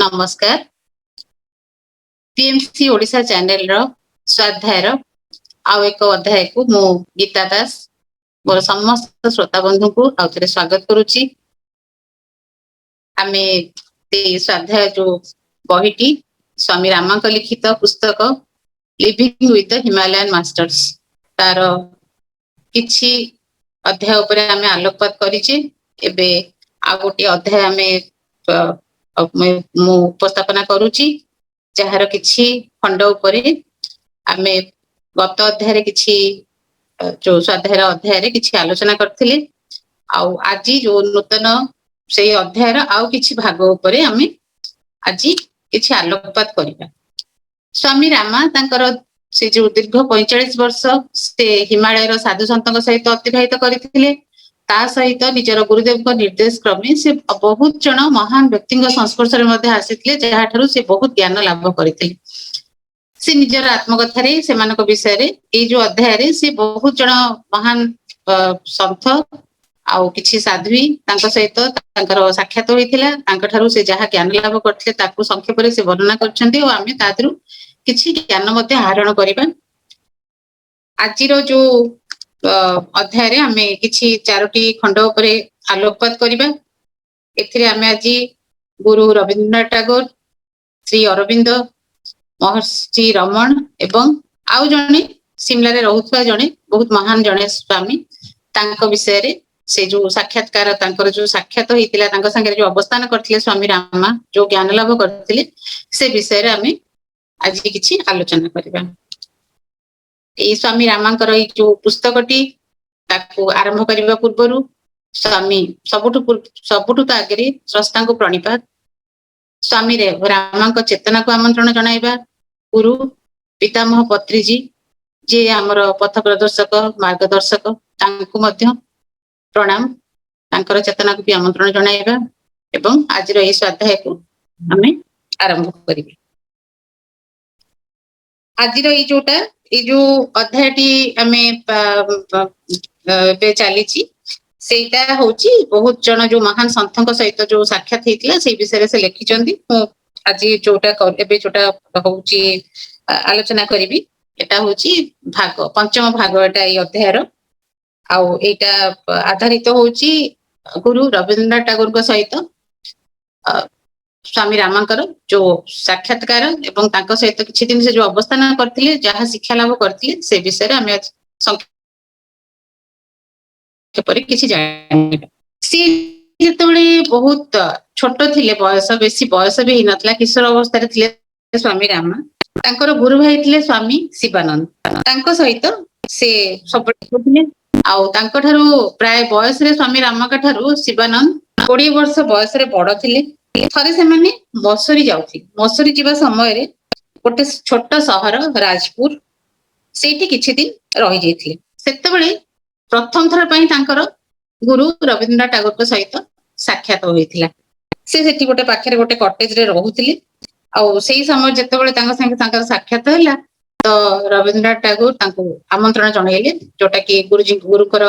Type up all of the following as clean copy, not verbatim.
नमस्कार। PMC Odisha channel रो स्वाध्याय आउ एक अध्याय को मु गीता दास मोर समस्त श्रोता बंधु को आउथरे स्वागत करूची। आमे स्वाध्याय जो बहिटी स्वामी रामांक लिखित पुस्तक living with the Himalayan masters तार किछि अध्याय उपरे आमे आलोकपात करिचे। एबे आ गोटे अध्याय आमे मु उपस्थापना करूची जहार किछि खंड उपरे आमे गत अध्याय रे किछि जो स्वाध्याय अध्याय रे किछि आलोचना करथिले आउ आजी जो नूतन से अध्याय आउ किछि भाग उपरे आमे आजी किछि आलोकपात करिबा। स्वामी रामा तांकर से जो दीर्घ 45 वर्ष से हिमालय साधु संतों सहित अतिबाहित करथिले। ता सहित निजर गुरुदेव को निर्देश क्रमे से बहुत जन महान व्यक्ति संस्पर्श में आसीथिले जहा ठारू से बहुत ज्ञान लाभ करथिले। से निजर आत्मकथा रे सेमानक विषय रे ए जो अध्याय रे से बहुत जन महान संत आउ किछि साध्वी तांका सहित तांकर साक्षात होइथिला। तांका ठारू से जहा ज्ञान लाभ करथिले ताकू संक्षेप रे से वर्णना करछन्ती और आमे तादरु किछि ज्ञान मध्ये आहरण करिबा। आजिरो जो अध्याय रे आमे किछि चारोटी खंड उपरे आलोकपात करिबा। एथिरे आमे आजी गुरु रविन्द्रनाथ टैगोर, श्री अरविंद, महर्षि रमण एवं आउ जने सिमला रे रहुथवा जने बहुत महान जने स्वामी तांको विषय रे से जो साक्षात्कार तांकर जो साक्षात होइतिला तांको संगे जो अवस्थान करथिले स्वामी रामा जो ज्ञान लाभ करथिले से विषय रे आमे आज किछि आलोचना करिबा। ए स्वामी रामांकर ए जो पुस्तकटी ताकू आरंभ करिबा पूर्वरु स्वामी सबुठु तो आगे स्रष्टा को प्रणिपात। स्वामी रे रामांक चेतना को आमंत्रण जणाइबा। गुरु पितामह पत्री जी जे हमर पथ प्रदर्शक मार्गदर्शक तांको मध्य प्रणाम। तांकर चेतना को भी आमंत्रण जणाइबा एवं आज रो ए स्वाध्याय को हमें आरंभ करिबा। आज रो ए जोटा ए जो अध्यायटी हमें पे चलीची सेटा होची बहुत जन जो महान संतों सहित जो साक्षात हेतिला से विषय से लिखिचंदी। आज जोटा एबे जोटा होची आलोचना करिबी एटा होची भाग पंचम भाग एटा ए अध्याय रो आउ एटा आधारित होची गुरु रविन्द्रनाथ टैगोर को सहित स्वामी रामांकर जो साक्षात्कार एवं तांको सहित किछि दिन से जो अवस्थान करथिले जहा शिक्षा लाभ करथिले से विषय रे हमें केपरि किछि जानिबा। सी जेतबळे बहुत छोट थिले बयस बेसी बयस भी हि नथला किशोर अवस्था रे थिले स्वामी रामा तांकर गुरु भाई थिले स्वामी शिवानंद। तांको सहित से सब थिले आउ तांको ठारू प्राय बयस रे स्वामी रामा का ठारू शिवानंद 20 वर्ष बयस रे बड़ थिले। थरे से माने मसूरी जाउथि मसूरी जीवा समय रे गोटे छोट शहर राजपुर सेठी किछि दिन रहि जेथिले। सेतबळे प्रथम थर पई तांकर गुरु रविन्द्रनाथ टैगोर को सहित साक्षात होइथिला। से सेठी गोटे पाखरे गोटे कॉटेज रे रहुथिले आउ सेही समय जेतेबळे तांका संगे तांकर साक्षात होला तो रविन्द्रनाथ टैगोर तांको आमंत्रण जणाइले जोटा कि गुरुजी गुरुकर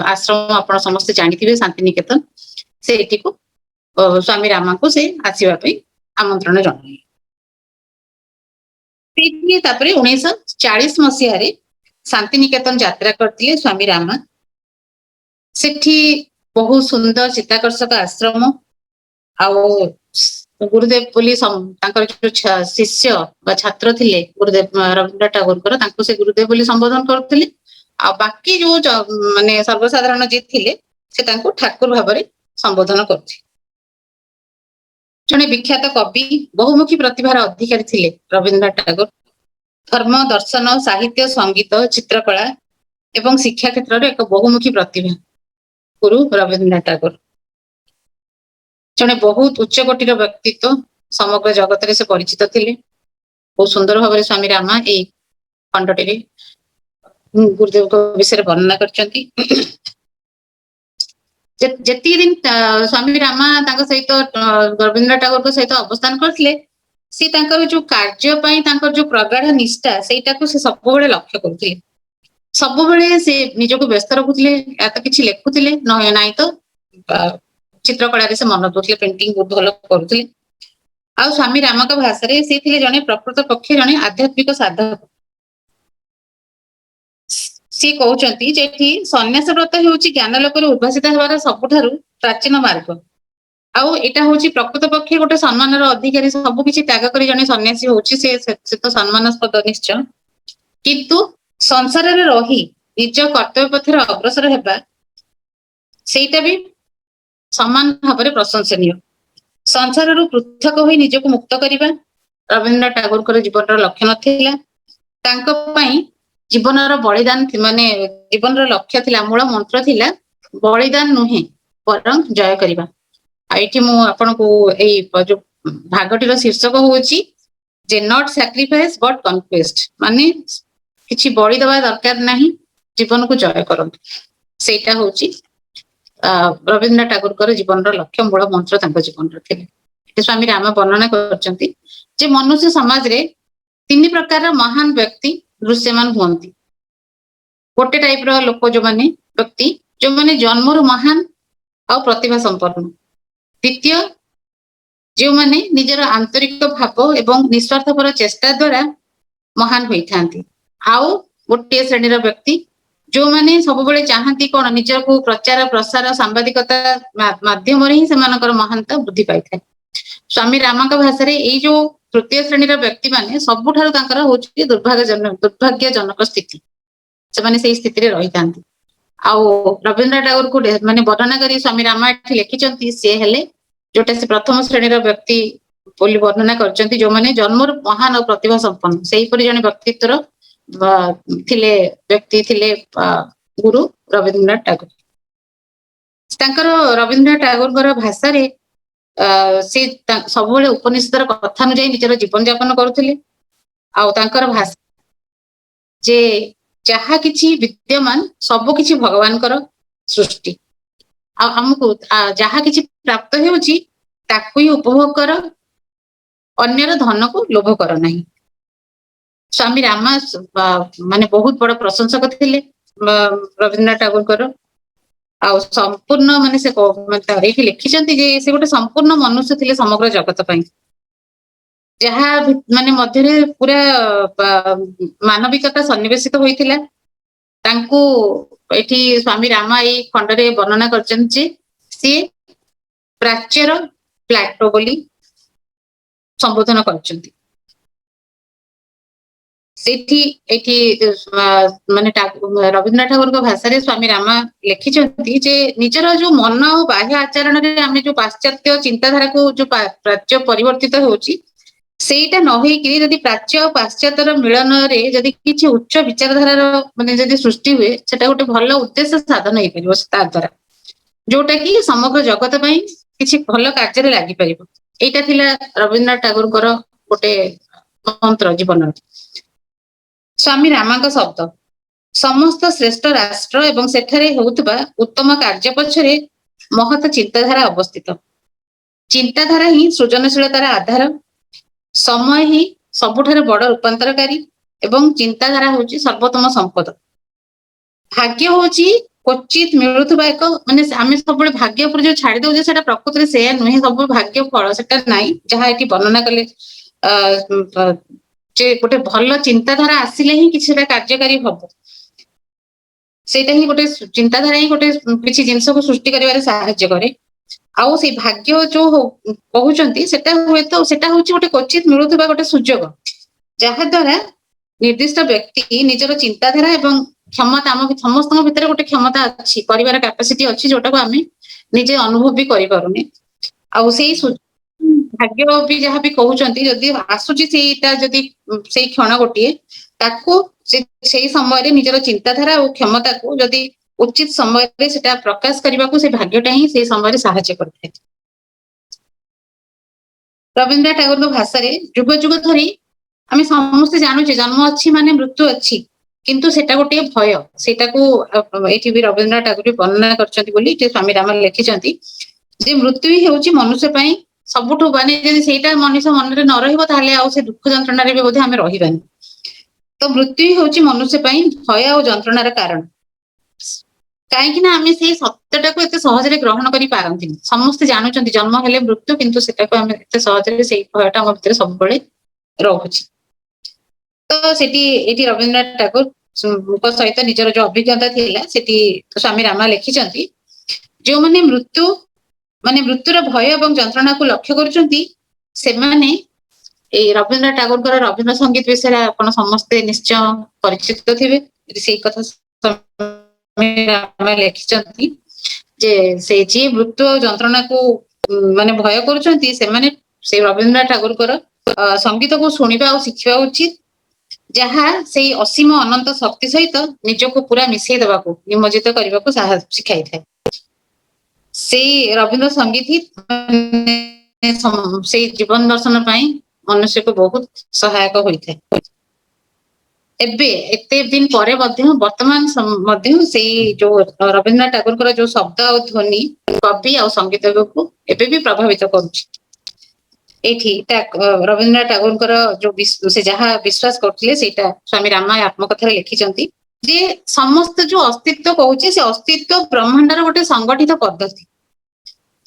आश्रम आपण समस्त जानिथिबे शांति निकेतन सेठी को स्वामी रामा को से आसीबा पई आमंत्रण जणाइले। सेठी तापरे 1940 मसिया रे शांति निकेतन यात्रा करथिले स्वामी रामा। सेठी बहुत सुंदर चित्ताकर्षक आश्रम आउ गुरुदेव बोली तांकर जो शिष्य बा छात्र थिले गुरुदेव रविन्द्रनाथ टैगोर कर तांको से गुरुदेव बोली संबोधन करथिले आ बाकी जो माने सर्वसाधारण जे थिले से तांको ठाकुर भाबरे संबोधन करथि। जने विख्यात कवि बहुमुखी प्रतिभार अधिकारी थिले रविन्द्रनाथ टैगोर। धर्म दर्शन साहित्य संगीत चित्रकला एवं शिक्षा क्षेत्र रे एक बहुमुखी प्रतिभा गुरु रविन्द्रनाथ टैगोर। जने बहुत उच्च कोटिर व्यक्तित्व समग्र जगत रे से परिचित थिले। बहुत सुंदर भाबरे स्वामी रामा ए खंडटी रे गुरुदेव को विषय वर्णना करछंती। जेती दिन स्वामी रामा तांको सहित रविन्द्रनाथ टैगोर को सहित अवस्थान करथिले सी तांकर जो कार्य पई तांकर जो प्रगाढ़ निष्ठा सेटा को से सब बेले लक्ष्य करथिले। सब बेले से निज को व्यस्त रखुथिले या तो किछि लेखुथिले नै तो चित्रकला रे से मन दोथिले पेंटिंग बहुत भलो करूथिले। ଆଉ ସ୍ୱାମୀ ରାମଙ୍କ ଭାଷାରେ ସେ ଥିଲେ ଜଣେ ପ୍ରକୃତ ପକ୍ଷେ ଜଣେ ଆଧ୍ୟାତ୍ମିକ ସାଧକ। ସିଏ କହୁଛନ୍ତି ଯେ ଏଠି ସନ୍ନ୍ୟାସ ବ୍ରତ ହେଉଛି ଜ୍ଞାନ ଲୋକରେ ଉଦ୍ଭାସିତ ହେବାର ସବୁଠାରୁ ପ୍ରାଚୀନ ମାର୍ଗ। ଆଉ ଏଇଟା ହଉଛି ପ୍ରକୃତ ପକ୍ଷେ ଗୋଟେ ସମ୍ମାନର ଅଧିକାରୀ, ସବୁ କିଛି ତ୍ୟାଗ କରି ଜଣେ ସନ୍ନ୍ୟାସୀ ହଉଛି ସେ ତ ସମ୍ମାନସ୍ପଦ ନିଶ୍ଚୟ, କିନ୍ତୁ ସଂସାରରେ ରହି ନିଜ କର୍ତ୍ତବ୍ୟ ପଥରେ ଅଗ୍ରସର ହେବା ସେଇଟା ବି ସମାନ ଭାବରେ ପ୍ରଶଂସନୀୟ। ସଂସାରରୁ ପୃଥକ ହୋଇ ନିଜକୁ ମୁକ୍ତ କରିବା ରବୀନ୍ଦ୍ରନାଥ ଟାଗୋରଙ୍କର ଜୀବନର ଲକ୍ଷ୍ୟ ନଥିଲା। ତାଙ୍କ ପାଇଁ ଜୀବନର ବଳିଦାନ ମାନେ ଜୀବନର ଲକ୍ଷ୍ୟ ଥିଲା, ମୂଳ ମନ୍ତ୍ର ଥିଲା ବଳିଦାନ ନୁହେଁ ବରଂ ଜୟ କରିବା। ଆଉ ଏଠି ମୁଁ ଆପଣଙ୍କୁ ଏଇ ଯୋଉ ଭାଗଟିର ଶୀର୍ଷକ ହଉଛି ଯେ ନଟ୍ ସାକ୍ରିଫାଇସ୍ ବଟ୍ କନକ୍ୱେଷ୍ଟ, ମାନେ କିଛି ବଳି ଦେବା ଦରକାର ନାହିଁ, ଜୀବନକୁ ଜୟ କରନ୍ତୁ। ସେଇଟା ହଉଛି ରବୀନ୍ଦ୍ରନାଥ ଟାଗୋରଙ୍କର ଜୀବନର ଲକ୍ଷ୍ୟ, ମୂଳ ମନ୍ତ୍ର ତାଙ୍କ ଜୀବନର ଥିଲେ। ସ୍ୱାମୀ ରାମ ବର୍ଣ୍ଣନା କରିଛନ୍ତି ଯେ ମନୁଷ୍ୟ ସମାଜରେ 3 ପ୍ରକାରର ମହାନ ବ୍ୟକ୍ତି ଦୃଶ୍ୟମାନ ହୁଅନ୍ତି। ଗୋଟେ ଟାଇପର ଲୋକ ଯୋଉମାନେ ବ୍ୟକ୍ତି ଯୋଉମାନେ ଜନ୍ମରୁ ମହାନ ଆଉ ପ୍ରତିଭା ସମ୍ପନ୍ନ। ଦ୍ୱିତୀୟ, ଯେଉଁମାନେ ନିଜର ଆନ୍ତରିକ ଭାବ ଏବଂ ନିଃସ୍ୱାର୍ଥପର ଚେଷ୍ଟା ଦ୍ୱାରା ମହାନ ହୋଇଥାନ୍ତି। ଆଉ ଗୋଟିଏ ଶ୍ରେଣୀର ବ୍ୟକ୍ତି ଯୋଉମାନେ ସବୁବେଳେ ଚାହାନ୍ତି କଣ, ନିଜକୁ ପ୍ରଚାର ପ୍ରସାର ସାମ୍ବାଦିକତା ମାଧ୍ୟମରେ ହିଁ ସେମାନଙ୍କର ମହାନତା ବୃଦ୍ଧି ପାଇଥାଏ। ସ୍ୱାମୀ ରାମଙ୍କ ଭାଷାରେ ଏଇ ଯୋଉ ତୃତୀୟ ଶ୍ରେଣୀର ବ୍ୟକ୍ତି ମାନେ ସବୁଠାରୁ ତାଙ୍କର ହଉଛି ଦୁର୍ଭାଗ୍ୟଜନକ ସ୍ଥିତି, ସେମାନେ ସେଇ ସ୍ଥିତିରେ ରହିଥାନ୍ତି। ଆଉ ରବୀନ୍ଦ୍ରନାଥ ଟାଗୋରକୁ ମାନେ ବର୍ଣ୍ଣନା କରି ସ୍ୱାମୀ ରାମ ଏଠି ଲେଖିଛନ୍ତି ସେ ହେଲେ ଯୋଉଟା ସେ ପ୍ରଥମ ଶ୍ରେଣୀର ବ୍ୟକ୍ତି ବୋଲି ବର୍ଣ୍ଣନା କରିଛନ୍ତି, ଯୋଉମାନେ ଜନ୍ମରୁ ମହାନ ଓ ପ୍ରତିଭା ସମ୍ପନ୍ନ। ସେହିପରି ଜଣେ ବ୍ୟକ୍ତିତ୍ୱର ବ୍ୟକ୍ତି ଥିଲେ ଗୁରୁ ରବୀନ୍ଦ୍ରନାଥ ଟାଗୋର। ତାଙ୍କର ରବୀନ୍ଦ୍ରନାଥ ଟାଗୋରଙ୍କର ଭାଷାରେ ସେ ସବୁବେଳେ ଉପନିଷଦର କଥା ଅନୁଯାୟୀ ନିଜର ଜୀବନ ଯାପନ କରୁଥିଲେ। ଆଉ ତାଙ୍କର ଭାଷା ଯେ ଯାହା କିଛି ବିଦ୍ୟମାନ ସବୁ କିଛି ଭଗବାନଙ୍କର ସୃଷ୍ଟି, ଆଉ ଆମକୁ ଯାହା କିଛି ପ୍ରାପ୍ତ ହେଉଛି ତାକୁ ହିଁ ଉପଭୋଗ କର, ଅନ୍ୟର ଧନକୁ ଲୋଭ କର ନାହିଁ। ସ୍ୱାମୀ ରାମ ମାନେ ବହୁତ ବଡ ପ୍ରଶଂସକ ଥିଲେ ରବୀନ୍ଦ୍ରନାଥ ଟାଗୋରଙ୍କର। ଆଉ ସମ୍ପୂର୍ଣ୍ଣ ମାନେ ସେ ଏଇଠି ଲେଖିଛନ୍ତି ଯେ ସେ ଗୋଟେ ସମ୍ପୂର୍ଣ୍ଣ ମନୁଷ୍ୟ ଥିଲେ ସମଗ୍ର ଜଗତ ପାଇଁ, ଯାହା ମାନେ ମଧ୍ୟରେ ପୁରା ମାନବିକତା ସନ୍ନିବେଶିତ ହୋଇଥିଲା। ତାଙ୍କୁ ଏଠି ସ୍ୱାମୀ ରାମ ଏଇ ଖଣ୍ଡରେ ବର୍ଣ୍ଣନା କରିଛନ୍ତି ଯେ ସିଏ ପ୍ରାଚ୍ୟର ପ୍ଲାଟୋ ବୋଲି ସମ୍ବୋଧନ କରିଛନ୍ତି। ଏଠି ମାନେ ରବୀନ୍ଦ୍ରନାଥ ଟାଗୋରଙ୍କ ଭାଷାରେ ସ୍ୱାମୀ ରାମ ଲେଖିଛନ୍ତି ଯେ ନିଜର ଯୋଉ ମନ ଆଉ ବାହ୍ୟ ଆଚରଣରେ ଆମେ ଯୋଉ ପାଶ୍ଚାତ୍ୟ ଚିନ୍ତାଧାରାକୁ ଯୋଉ ପ୍ରାଚ୍ୟ ପରିବର୍ତ୍ତିତ ହଉଛି, ସେଇଟା ନ ହେଇକି ଯଦି ପ୍ରାଚ୍ୟ ଆଉ ପାଶ୍ଚାତ୍ୟର ମିଳନରେ ଯଦି କିଛି ଉଚ୍ଚ ବିଚାରଧାରାର ମାନେ ଯଦି ସୃଷ୍ଟି ହୁଏ, ସେଟା ଗୋଟେ ଭଲ ଉଦ୍ଦେଶ୍ୟ ସାଧନ ହେଇପାରିବ ତା ଦ୍ୱାରା, ଯୋଉଟା କି ସମଗ୍ର ଜଗତ ପାଇଁ କିଛି ଭଲ କାର୍ଯ୍ୟରେ ଲାଗିପାରିବ। ଏଇଟା ଥିଲା ରବୀନ୍ଦ୍ରନାଥ ଟାଗୋରଙ୍କର ଗୋଟେ ମନ୍ତ୍ର ଜୀବନର। ସ୍ୱାମୀ ରାମଙ୍କ ଶବ୍ଦ ସମସ୍ତ ଶ୍ରେଷ୍ଠ ରାଷ୍ଟ୍ର ଏବଂ ସେଠାରେ ହେଉଥିବା ଉତ୍ତମ କାର୍ଯ୍ୟ ପଛରେ ମହତ ଚିନ୍ତାଧାରା ଅବସ୍ଥିତ। ଚିନ୍ତାଧାରା ହିଁ ସୃଜନଶୀଳତାର ଆଧାର, ସମୟ ହିଁ ସବୁଠାରୁ ବଡ ରୂପାନ୍ତରକାରୀ ଏବଂ ଚିନ୍ତାଧାରା ହଉଛି ସର୍ବୋତ୍ତମ ସମ୍ପଦ। ଭାଗ୍ୟ ହଉଛି କ୍ୱଚିତ ମିଳୁଥିବା ଏକ ମାନେ ଆମେ ସବୁବେଳେ ଭାଗ୍ୟ ଉପରେ ଯୋଉ ଛାଡି ଦଉଛେ ସେଟା ପ୍ରକୃତରେ ସେୟା ନୁହେଁ, ସବୁ ଭାଗ୍ୟ ଫଳ ସେଟା ନାହିଁ। ଯାହା ଏଠି ବର୍ଣ୍ଣନା କଲେ ଯେ ଗୋଟେ ଭଲ ଚିନ୍ତାଧାରା ଆସିଲେ ହିଁ କିଛିଟା କାର୍ଯ୍ୟକାରୀ ହବ, ସେଇଟା ହିଁ ଗୋଟେ ଚିନ୍ତାଧାରା ହିଁ ଗୋଟେ କିଛି ଜିନିଷକୁ ସୃଷ୍ଟି କରିବାରେ ସାହାଯ୍ୟ କରେ। ଆଉ ସେଇ ଭାଗ୍ୟ ଯୋଉ କହୁଛନ୍ତି ସେଟା ହୁଏତ ସେଟା ହଉଛି ଗୋଟେ କ୍ୱଚିତ ମିଳୁଥିବା ଗୋଟେ ସୁଯୋଗ, ଯାହା ଦ୍ୱାରା ନିର୍ଦ୍ଦିଷ୍ଟ ବ୍ୟକ୍ତି ନିଜର ଚିନ୍ତାଧାରା ଏବଂ କ୍ଷମତା, ଆମ ସମସ୍ତଙ୍କ ଭିତରେ ଗୋଟେ କ୍ଷମତା ଅଛି, କରିବାର କାପାସିଟି ଅଛି, ଯୋଉଟାକୁ ଆମେ ନିଜେ ଅନୁଭବ ବି କରିପାରୁନେ। ଆଉ ସେଇ ଭାଗ୍ୟ ବି ଯାହାବି କହୁଛନ୍ତି ଯଦି ଆସୁଛି ସେଇଟା ଯଦି ସେଇ କ୍ଷଣ ଗୋଟିଏ, ତାକୁ ସେଇ ସମୟରେ ନିଜର ଚିନ୍ତାଧାରା ଆଉ କ୍ଷମତାକୁ ଯଦି ଉଚିତ ସମୟରେ ସେଟା ପ୍ରକାଶ କରିବାକୁ ସେ ଭାଗ୍ୟଟା ହିଁ ସେଇ ସମୟରେ ସାହାଯ୍ୟ କରିଥାଏ। ରବୀନ୍ଦ୍ରନାଥ ଟାଗୋରଙ୍କ ଭାଷାରେ ଯୁଗ ଯୁଗ ଧରି ଆମେ ସମସ୍ତେ ଜାଣୁଛେ ଜନ୍ମ ଅଛି ମାନେ ମୃତ୍ୟୁ ଅଛି, କିନ୍ତୁ ସେଟା ଗୋଟିଏ ଭୟ, ସେଇଟାକୁ ଏଇଠି ବି ରବୀନ୍ଦ୍ରନାଥ ଟାଗୋର ବର୍ଣ୍ଣନା କରିଛନ୍ତି ବୋଲି ସ୍ୱାମୀ ରାମ ଲେଖିଛନ୍ତି ଯେ ମୃତ୍ୟୁ ହିଁ ହେଉଛି ମନୁଷ୍ୟ ପାଇଁ ସବୁଠୁ ମାନେ ଯଦି ସେଇଟା ମଣିଷ ମନରେ ନ ରହିବ ତାହେଲେ ଆଉ ସେ ଦୁଃଖ ଯନ୍ତ୍ରଣାରେ ବି ବୋଧେ ଆମେ ରହିବାନି। ତ ମୃତ୍ୟୁ ହିଁ ହେଉଛି ମନୁଷ୍ୟ ପାଇଁ ଭୟ ଆଉ ଯନ୍ତ୍ରଣାର କାରଣ। କାହିଁକି ନା ଆମେ ସେଇ ସତ୍ୟଟାକୁ ଏତେ ସହଜରେ ଗ୍ରହଣ କରିପାରନ୍ତିନି। ସମସ୍ତେ ଜାଣୁଛନ୍ତି ଜନ୍ମ ହେଲେ ମୃତ୍ୟୁ, କିନ୍ତୁ ସେଟାକୁ ଆମେ ଏତେ ସହଜରେ ସେଇ ଭୟଟା ଆମ ଭିତରେ ସବୁବେଳେ ରହୁଛି। ତ ସେଠି ଏଠି ରବୀନ୍ଦ୍ରନାଥ ଟାଗୋରଙ୍କ ସହିତ ନିଜର ଯୋଉ ଅଭିଜ୍ଞତା ଥିଲା ସେଠି ସ୍ୱାମୀ ରାମା ଲେଖିଛନ୍ତି, ଯେଉଁମାନେ ମୃତ୍ୟୁର ଭୟ ଏବଂ ଯନ୍ତ୍ରଣାକୁ ଲକ୍ଷ୍ୟ କରୁଛନ୍ତି ସେମାନେ ଏଇ ରବୀନ୍ଦ୍ରନାଥ ଟାଗୋରଙ୍କର ରବୀନ୍ଦ୍ର ସଙ୍ଗୀତ ବିଷୟରେ ଆପଣ ସମସ୍ତେ ନିଶ୍ଚୟ ପରିଚିତ ଥିବେ। ସେଇ କଥା ଲେଖିଛନ୍ତି ଯେ ସେ ଯିଏ ମୃତ୍ୟୁ ଯନ୍ତ୍ରଣାକୁ ମାନେ ଭୟ କରୁଛନ୍ତି ସେମାନେ ସେଇ ରବୀନ୍ଦ୍ରନାଥ ଟାଗୋରଙ୍କର ସଙ୍ଗୀତକୁ ଶୁଣିବା ଆଉ ଶିଖିବା ଉଚିତ, ଯାହା ସେଇ ଅସୀମ ଅନନ୍ତ ଶକ୍ତି ସହିତ ନିଜକୁ ପୁରା ମିଶେଇ ଦେବାକୁ ନିମଜ୍ଜିତ କରିବାକୁ ଶିଖାଇଥାଏ। ସେଇ ରବୀନ୍ଦ୍ର ସଙ୍ଗୀତ ହିଁ ସେଇ ଜୀବନ ଦର୍ଶନ ପାଇଁ ମନୁଷ୍ୟକୁ ବହୁତ ସହାୟକ ହୋଇଥାଏ। ଏବେ ଏତେ ଦିନ ପରେ ମଧ୍ୟ ବର୍ତ୍ତମାନ ମଧ୍ୟ ସେଇ ଯୋଉ ରବୀନ୍ଦ୍ରନାଥ ଟାଗୋରଙ୍କର ଯୋଉ ଶବ୍ଦ ଆଉ ଧ୍ୱନି କବି ଆଉ ସଙ୍ଗୀତକୁ ଏବେ ବି ପ୍ରଭାବିତ କରୁଛି। ଏଇଠି ରବୀନ୍ଦ୍ରନାଥ ଟାଗୋରଙ୍କର ଯୋଉ ସେ ଯାହା ବିଶ୍ୱାସ କରୁଥିଲେ ସେଇଟା ସ୍ୱାମୀ ରାମା ଆତ୍ମକଥାରେ ଲେଖିଛନ୍ତି ଯେ ସମସ୍ତ ଯୋଉ ଅସ୍ତିତ୍ୱ କହୁଛି ସେ ଅସ୍ତିତ୍ୱ ବ୍ରହ୍ମାଣ୍ଡର ଗୋଟେ ସଂଗଠିତ ପଦ୍ଧତି,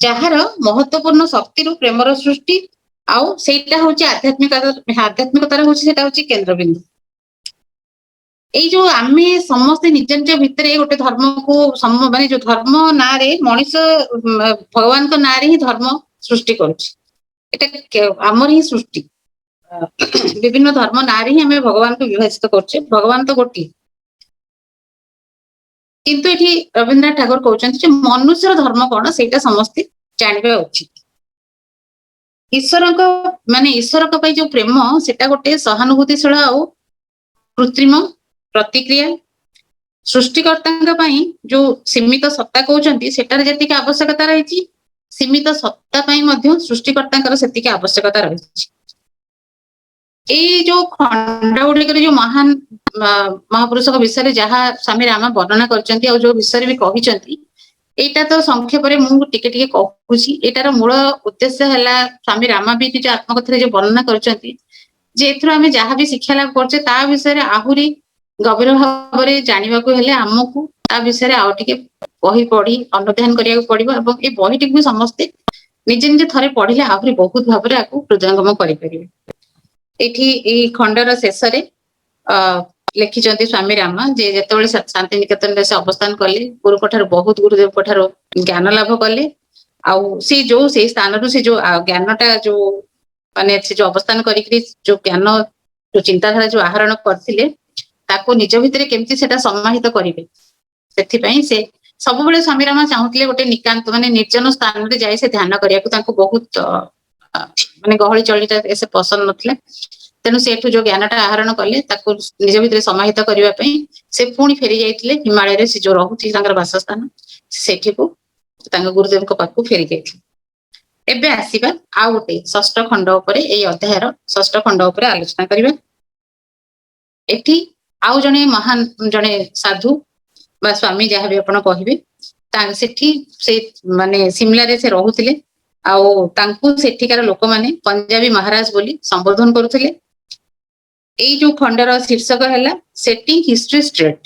ଯାହାର ମହତ୍ୱପୂର୍ଣ୍ଣ ଶକ୍ତିରୁ ପ୍ରେମର ସୃଷ୍ଟି, ଆଉ ସେଇଟା ହଉଛି ଆଧ୍ୟାତ୍ମିକତାର ହଉଛି ସେଟା ହଉଛି କେନ୍ଦ୍ରବିନ୍ଦୁ। ଏଇ ଯୋଉ ଆମେ ସମସ୍ତେ ନିଜ ନିଜ ଭିତରେ ଗୋଟେ ଧର୍ମକୁ ମାନେ ଯୋଉ ଧର୍ମ ନାଁରେ ମଣିଷ ଭଗବାନଙ୍କ ନାଁରେ ହିଁ ଧର୍ମ ସୃଷ୍ଟି କରୁଛି। ଏଟା ଆମର ହିଁ ସୃଷ୍ଟି। ବିଭିନ୍ନ ଧର୍ମ ନାଁରେ ହିଁ ଆମେ ଭଗବାନଙ୍କୁ ବିଭାଜିତ କରୁଛେ, ଭଗବାନ ତ ଗୋଟିଏ। କିନ୍ତୁ ଏଠି ରବୀନ୍ଦ୍ରନାଥ ଟାଗୋର କହୁଛନ୍ତି ଯେ ମନୁଷ୍ୟର ଧର୍ମ କଣ ସେଇଟା ସମସ୍ତେ ଜାଣିବା ଉଚିତ। ଈଶ୍ୱରଙ୍କ ପାଇଁ ଯୋଉ ପ୍ରେମ ସେଟା ଗୋଟେ ସହାନୁଭୂତିଶୀଳ ଆଉ କୃତ୍ରିମ ପ୍ରତିକ୍ରିୟା। ସୃଷ୍ଟିକର୍ତ୍ତାଙ୍କ ପାଇଁ ଯୋଉ ସୀମିତ ସତ୍ତା କହୁଛନ୍ତି ସେଟାରେ ଯେତିକି ଆବଶ୍ୟକତା ରହିଛି, ସୀମିତ ସତ୍ତା ପାଇଁ ମଧ୍ୟ ସୃଷ୍ଟିକର୍ତ୍ତାଙ୍କର ସେତିକି ଆବଶ୍ୟକତା ରହିଛି। ଏଇ ଯୋଉ ଖଣ୍ଡ ଗୁଡିକରେ ଯୋଉ ମହାନ ମହାପୁରୁଷଙ୍କ ବିଷୟରେ ଯାହା ସ୍ୱାମୀ ରାମା ବର୍ଣ୍ଣନା କରିଛନ୍ତି ଆଉ ଯୋଉ ବିଷୟରେ ବି କହିଛନ୍ତି, ଏଇଟା ତ ସଂକ୍ଷେପରେ ମୁଁ ଟିକେ ଟିକେ କହୁଛି। ଏଇଟାର ମୂଳ ଉଦ୍ଦେଶ୍ୟ ହେଲା ସ୍ୱାମୀ ରାମା ବି ନିଜ ଆତ୍ମକଥାରେ ଯୋଉ ବର୍ଣ୍ଣନା କରିଛନ୍ତି ଯେ ଏଥିରୁ ଆମେ ଯାହା ବି ଶିକ୍ଷା ଲାଭ କରୁଛେ ତା ବିଷୟରେ ଆହୁରି ଗଭୀର ଭାବରେ ଜାଣିବାକୁ ହେଲେ ଆମକୁ ତା ବିଷୟରେ ଆଉ ଟିକେ ବହି ପଢି ଅନୁଧ୍ୟାନ କରିବାକୁ ପଡିବ, ଏବଂ ଏଇ ବହିଟିକୁ ବି ସମସ୍ତେ ନିଜେ ନିଜେ ଥରେ ପଢିଲେ ଆହୁରି ବହୁତ ଭାବରେ ଆକୁ ହୃଦୟଙ୍ଗମ କରିପାରିବେ। ଏଠି ଏଇ ଖଣ୍ଡର ଶେଷରେ ଲେଖିଛନ୍ତି ସ୍ୱାମୀ ରାମା ଯେ ଯେତେବେଳେ ଶାନ୍ତି ନିକେତନରେ ସେ ଅବସ୍ଥାନ କଲେ, ଗୁରୁଙ୍କ ଠାରୁ ବହୁତ ଗୁରୁଦେବଙ୍କ ଠାରୁ ଜ୍ଞାନ ଲାଭ କଲେ, ଆଉ ସେଇ ସ୍ଥାନରୁ ସେ ଯୋଉ ଜ୍ଞାନଟା ଯୋଉ ମାନେ ସେ ଯୋଉ ଅବସ୍ଥାନ କରିକି ଯୋଉ ଜ୍ଞାନ ଯୋଉ ଚିନ୍ତାଧାରା ଯୋଉ ଆହରଣ କରିଥିଲେ ତାକୁ ନିଜ ଭିତରେ କେମିତି ସେଟା ସମାହିତ କରିବେ, ସେଥିପାଇଁ ସେ ସବୁବେଳେ ସ୍ୱାମୀ ରାମା ଚାହୁଁଥିଲେ ଗୋଟେ ନିକାନ୍ତ ମାନେ ନିର୍ଜନ ସ୍ଥାନରେ ଯାଇ ସେ ଧ୍ୟାନ କରିବାକୁ ତାଙ୍କୁ ବହୁତ ମାନେ ଗହଳି ଚଳିଟା ସେ ପସନ୍ଦ ନଥିଲା। ତେଣୁ ସେଠୁ ଯୋଉ ଜ୍ଞାନଟା ଆହରଣ କଲେ ତାକୁ ନିଜ ଭିତରେ ସମାହିତ କରିବା ପାଇଁ ସେ ପୁଣି ଫେରି ଯାଇଥିଲେ ହିମାଳୟରେ, ସେ ଯୋଉ ରହୁଛି ତାଙ୍କର ବାସସ୍ଥାନ ସେଠିକୁ ତାଙ୍କ ଗୁରୁଦେବଙ୍କ ପାଖକୁ ଫେରି ଯାଇଥିଲେ। ଏବେ ଆସିବା ଆଉ ଗୋଟେ ଷଷ୍ଠ ଖଣ୍ଡ ଉପରେ, ଏଇ ଅଧ୍ୟାୟର ଷଷ୍ଠ ଖଣ୍ଡ ଉପରେ ଆଲୋଚନା କରିବା। ଏଠି ଆଉ ଜଣେ ମହାନ ଜଣେ ସାଧୁ ବା ସ୍ୱାମୀ ଯାହାବି ଆପଣ କହିବେ, ସେଠି ସେ ମାନେ ସିମଲାରେ ସେ ରହୁଥିଲେ, ଆଉ ତାଙ୍କୁ ସେଠିକାର ଲୋକମାନେ ପଞ୍ଜାବୀ ମହାରାଜ ବୋଲି ସମ୍ବୋଧନ କରୁଥିଲେ। ଏଇ ଯୋଉ ଖଣ୍ଡର ଶୀର୍ଷକ ହେଲା ସେଟିଂ ହିଷ୍ଟ୍ରି ଷ୍ଟ୍ରେଟ,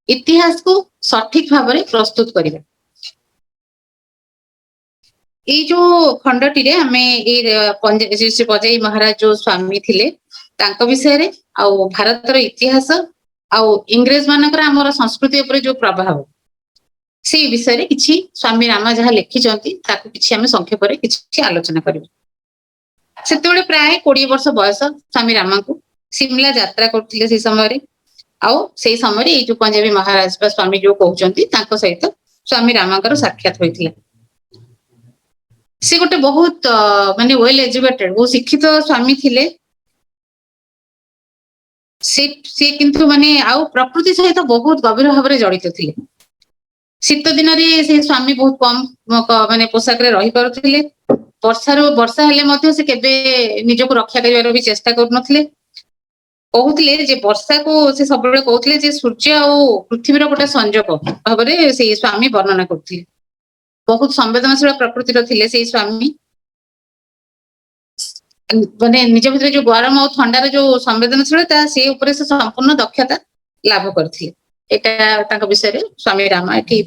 ଇତିହାସକୁ ସଠିକ ଭାବରେ ପ୍ରସ୍ତୁତ କରିବା। ଏଇ ଯୋଉ ଖଣ୍ଡଟିରେ ଆମେ ଏଇ ଶ୍ରୀ ପଜାଇ ମହାରାଜ ଯୋଉ ସ୍ୱାମୀ ଥିଲେ ତାଙ୍କ ବିଷୟରେ, ଆଉ ଭାରତର ଇତିହାସ ଆଉ ଇଂରେଜ ମାନଙ୍କର ଆମର ସଂସ୍କୃତି ଉପରେ ଯୋଉ ପ୍ରଭାବ ସେଇ ବିଷୟରେ କିଛି ସ୍ୱାମୀ ରାମା ଯାହା ଲେଖିଛନ୍ତି ତାକୁ କିଛି ଆମେ ସଂକ୍ଷେପରେ କିଛି ଆଲୋଚନା କରିବା। ସେତେବେଳେ ପ୍ରାୟ 20 ବର୍ଷ ବୟସ ସ୍ୱାମୀ ରାମାଙ୍କୁ, ସିମଲା ଯାତ୍ରା କରୁଥିଲେ ସେଇ ସମୟରେ, ଆଉ ସେଇ ସମୟରେ ଏଇ ଯୋଉ ପଞ୍ଜାବୀ ମହାରାଜ ବା ସ୍ୱାମୀ ଯୋଉ କହୁଛନ୍ତି ତାଙ୍କ ସହିତ ସ୍ୱାମୀ ରାମାଙ୍କର ସାକ୍ଷାତ ହୋଇଥିଲା। ସେ ଗୋଟେ ବହୁତ ମାନେ ୱେଲ ଏଜୁକେଟେଡ, ବହୁତ ଶିକ୍ଷିତ ସ୍ୱାମୀ ଥିଲେ। ସେ କିନ୍ତୁ ମାନେ ଆଉ ପ୍ରକୃତି ସହିତ ବହୁତ ଗଭୀର ଭାବରେ ଜଡିତ ଥିଲେ। ଶୀତ ଦିନରେ ସେ ସ୍ୱାମୀ ବହୁତ କମ ମାନେ ପୋଷାକରେ ରହିପାରୁଥିଲେ। ବର୍ଷା ହେଲେ ମଧ୍ୟ ସେ କେବେ ନିଜକୁ ରକ୍ଷା କରିବାର ବି ଚେଷ୍ଟା କରୁନଥିଲେ। କହୁଥିଲେ ଯେ ବର୍ଷାକୁ ସେ ସବୁବେଳେ କହୁଥିଲେ ଯେ ସୂର୍ଯ୍ୟ ଆଉ ପୃଥିବୀର ଗୋଟେ ସଂଯୋଗ ଭାବରେ ସେଇ ସ୍ୱାମୀ ବର୍ଣ୍ଣନା କରୁଥିଲେ। ବହୁତ ସମ୍ବେଦନଶୀଳ ପ୍ରକୃତିର ଥିଲେ ସେଇ ସ୍ୱାମୀ, ମାନେ ନିଜ ଭିତରେ ଯୋଉ ଗରମ ଆଉ ଥଣ୍ଡାର ଯୋଉ ସମ୍ବେଦନଶୀଳତା ସେ ଉପରେ ସେ ସମ୍ପୂର୍ଣ୍ଣ ଦକ୍ଷତା ଲାଭ କରିଥିଲେ। এটা ତାଙ୍କ ବିଷୟରେ ସ୍ୱାମୀ ରାମ ଏଠି